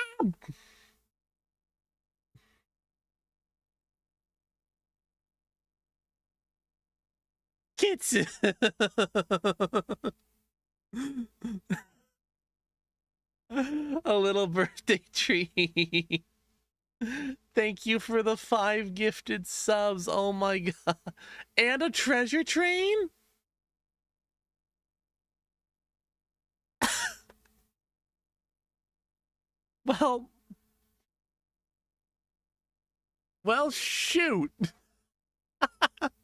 Kids. A little birthday treat. Thank you for the 5 gifted subs. Oh my god. And a treasure train? Well, shoot.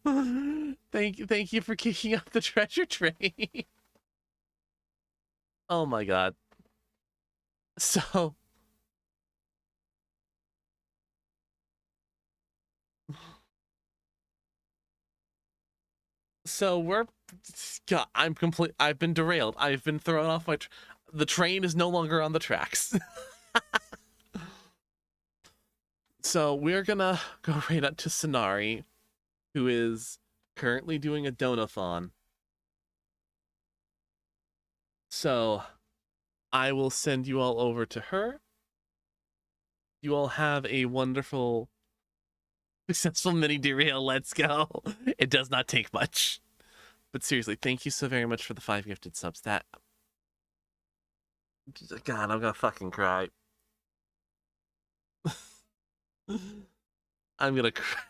Thank you for kicking up the treasure train. Oh my god. So we're god, I've been derailed. I've been thrown off my the train is no longer on the tracks. So we're gonna go right up to Sonari, who is currently doing a donathon. So I will send you all over to her. You all have a wonderful, successful mini derail. Let's go. It does not take much. But seriously, thank you so very much for the 5 gifted subs. That, God, I'm gonna fucking cry. I'm gonna cry.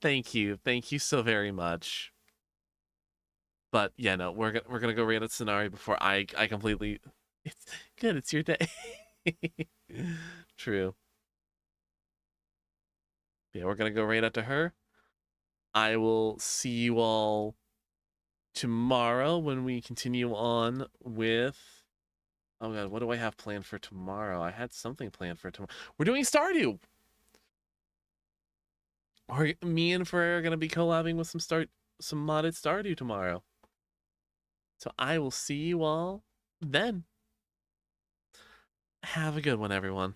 Thank you so very much. But yeah, no, we're gonna go raid at Scenari before I completely. It's good. It's your day. True. Yeah, we're gonna go right out to her. I will see you all tomorrow when we continue on with. Oh god, what do I have planned for tomorrow? I had something planned for tomorrow. We're doing Stardew. Me and Ferrer are gonna be collabing with some modded Stardew tomorrow. So I will see you all then. Have a good one, everyone.